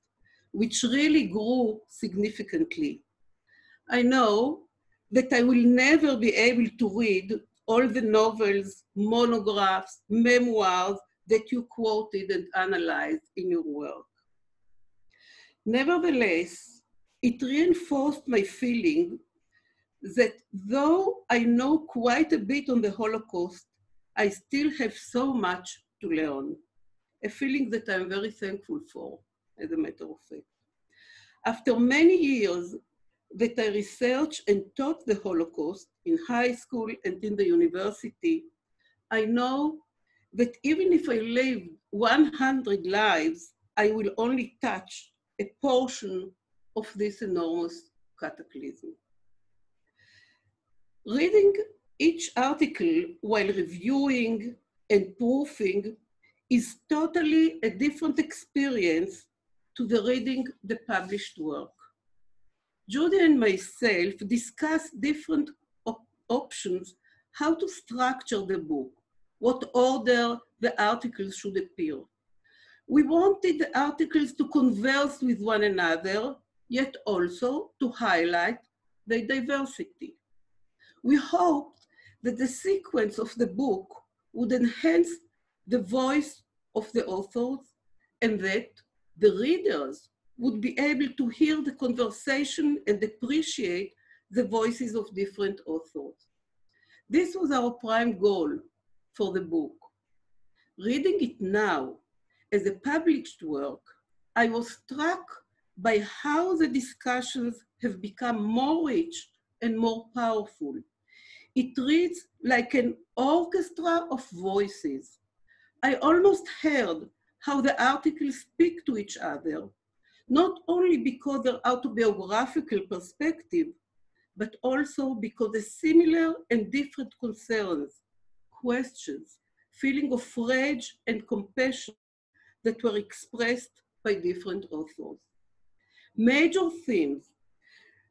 [SPEAKER 15] which really grew significantly. I know that I will never be able to read all the novels, monographs, memoirs that you quoted and analyzed in your work. Nevertheless, it reinforced my feeling that though I know quite a bit on the Holocaust, I still have so much to learn, a feeling that I'm very thankful for, as a matter of fact. After many years that I researched and taught the Holocaust in high school and in the university, I know that even if I live 100 lives, I will only touch a portion of this enormous cataclysm. Reading each article while reviewing and proofing is totally a different experience to the reading the published work. Judy and myself discussed different options how to structure the book, what order the articles should appear. We wanted the articles to converse with one another, yet also to highlight their diversity. We hoped that the sequence of the book would enhance the voice of the authors and that the readers would be able to hear the conversation and appreciate the voices of different authors. This was our prime goal for the book. Reading it now as a published work, I was struck by how the discussions have become more rich and more powerful. It reads like an orchestra of voices. I almost heard how the articles speak to each other, not only because of their autobiographical perspective, but also because of similar and different concerns, questions, feeling of rage and compassion that were expressed by different authors. Major themes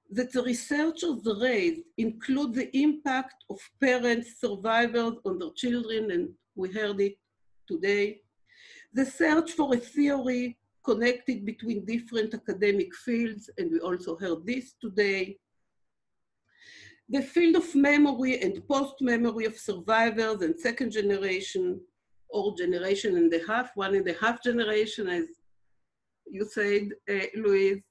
[SPEAKER 15] that the researchers raised include the impact of parents, survivors on their children, and we heard it today, the search for a theory connected between different academic fields, and we also heard this today, the field of memory and post-memory of survivors and second generation, or generation and a half, 1.5 generation, as you said, Louise.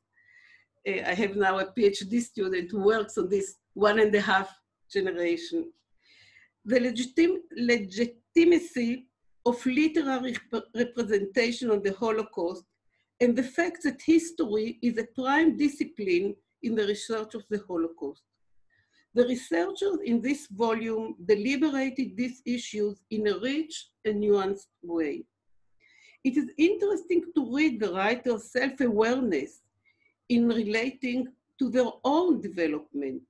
[SPEAKER 15] I have now a PhD student who works on this 1.5 generation. The legitimacy of literary representation of the Holocaust and the fact that history is a prime discipline in the research of the Holocaust. The researchers in this volume deliberated these issues in a rich and nuanced way. It is interesting to read the writer's self-awareness in relating to their own development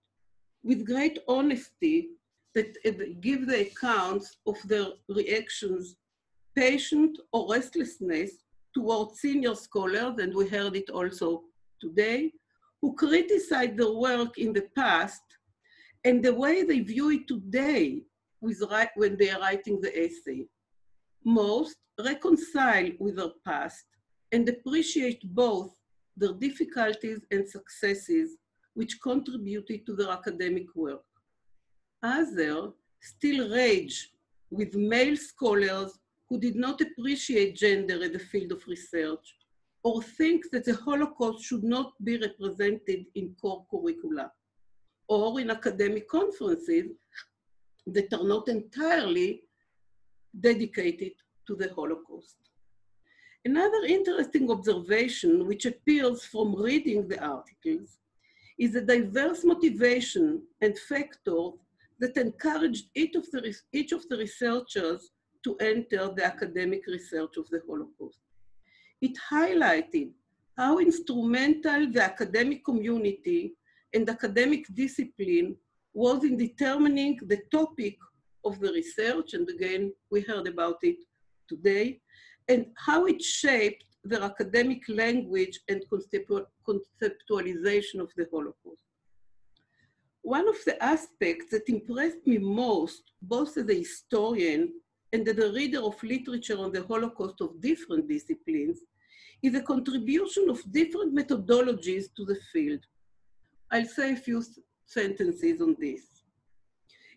[SPEAKER 15] with great honesty that give the accounts of their reactions, patient or restlessness towards senior scholars, and we heard it also today, who criticized their work in the past and the way they view it today when they are writing the essay. Most reconcile with their past and appreciate both their difficulties and successes which contributed to their academic work. Others still rage with male scholars who did not appreciate gender as a field of research or think that the Holocaust should not be represented in core curricula or in academic conferences that are not entirely dedicated to the Holocaust. Another interesting observation which appears from reading the articles is the diverse motivation and factors that encouraged each of the researchers to enter the academic research of the Holocaust. It highlighted how instrumental the academic community and academic discipline was in determining the topic of the research, and again, we heard about it today, and how it shaped their academic language and conceptualization of the Holocaust. One of the aspects that impressed me most, both as a historian and as a reader of literature on the Holocaust of different disciplines, is a contribution of different methodologies to the field. I'll say a few sentences on this.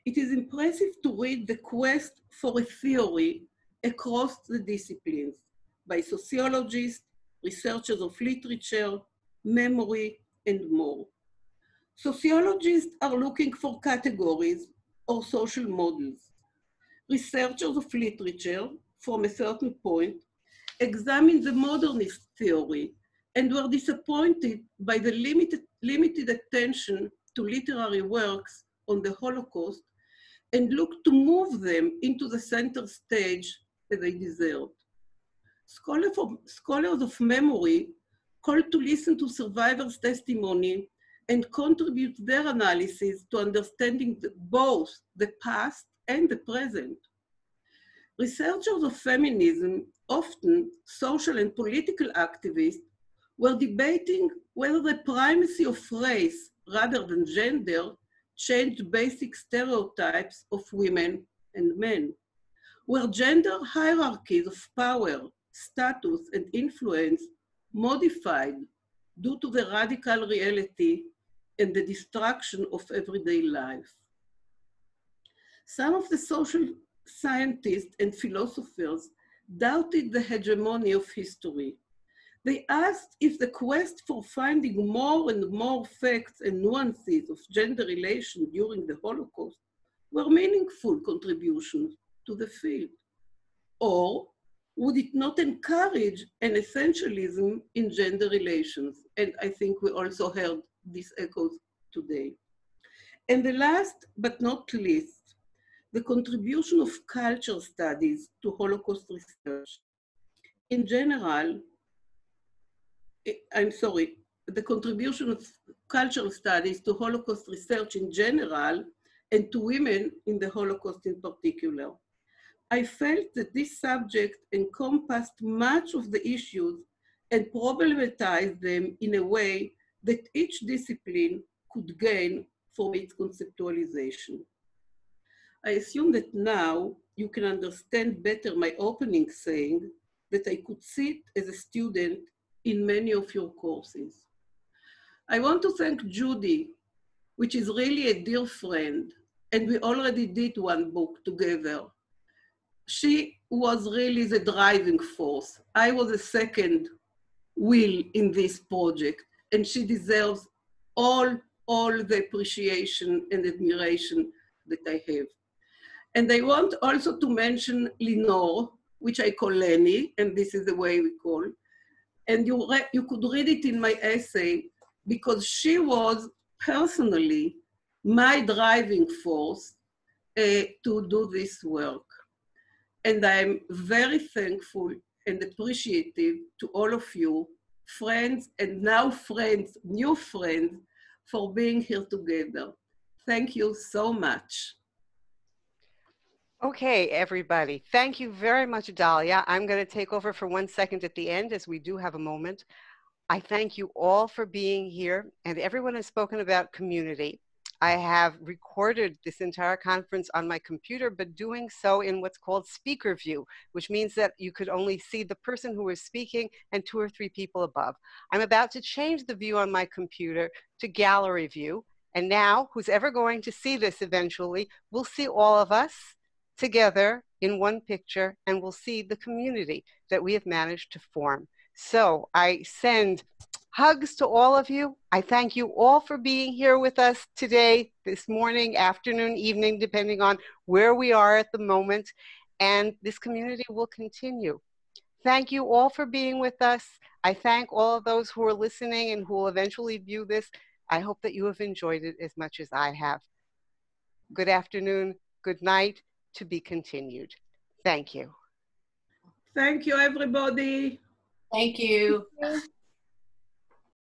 [SPEAKER 15] It is impressive to read the quest for a theory across the disciplines by sociologists, researchers of literature, memory, and more. Sociologists are looking for categories or social models. Researchers of literature, from a certain point, examine the modernist theory and were disappointed by the limited attention to literary works on the Holocaust and looked to move them into the center stage as they deserved. Scholars of memory called to listen to survivors' testimony and contribute their analysis to understanding both the past and the present. Researchers of feminism, often social and political activists, were debating whether the primacy of race rather than gender changed basic stereotypes of women and men. Were gender hierarchies of power, status, and influence modified due to the radical reality and the destruction of everyday life? Some of the social scientists and philosophers doubted the hegemony of history. They asked if the quest for finding more and more facts and nuances of gender relations during the Holocaust were meaningful contributions to the field, or would it not encourage an essentialism in gender relations? And I think we also heard these echoes today. And the last but not least, the contribution of culture studies to Holocaust research. In general, the contribution of cultural studies to Holocaust research in general and to women in the Holocaust in particular. I felt that this subject encompassed much of the issues and problematized them in a way that each discipline could gain from its conceptualization. I assume that now you can understand better my opening saying that I could sit as a student in many of your courses. I want to thank Judy, which is really a dear friend, and we already did one book together. She was really the driving force. I was a second wheel in this project, and she deserves all the appreciation and admiration that I have. And I want also to mention Lenore, which I call Lenny, and this is the way we call. And you could read it in my essay because she was personally my driving force to do this work. And I'm very thankful and appreciative to all of you, friends and now friends, new friends, for being here together. Thank you so much.
[SPEAKER 2] Okay, everybody. Thank you very much, Dalia. I'm going to take over for 1 second at the end as we do have a moment. I thank you all for being here, and everyone has spoken about community. I have recorded this entire conference on my computer, but doing so in what's called speaker view, which means that you could only see the person who is speaking and 2 or 3 people above. I'm about to change the view on my computer to gallery view, and now who's ever going to see this eventually will see all of us together in one picture, and we'll see the community that we have managed to form. So I send hugs to all of you. I thank you all for being here with us today, this morning, afternoon, evening, depending on where we are at the moment. And this community will continue. Thank you all for being with us. I thank all of those who are listening and who will eventually view this. I hope that you have enjoyed it as much as I have. Good afternoon, good night, to be continued. Thank you.
[SPEAKER 15] Thank you, everybody.
[SPEAKER 7] Thank you.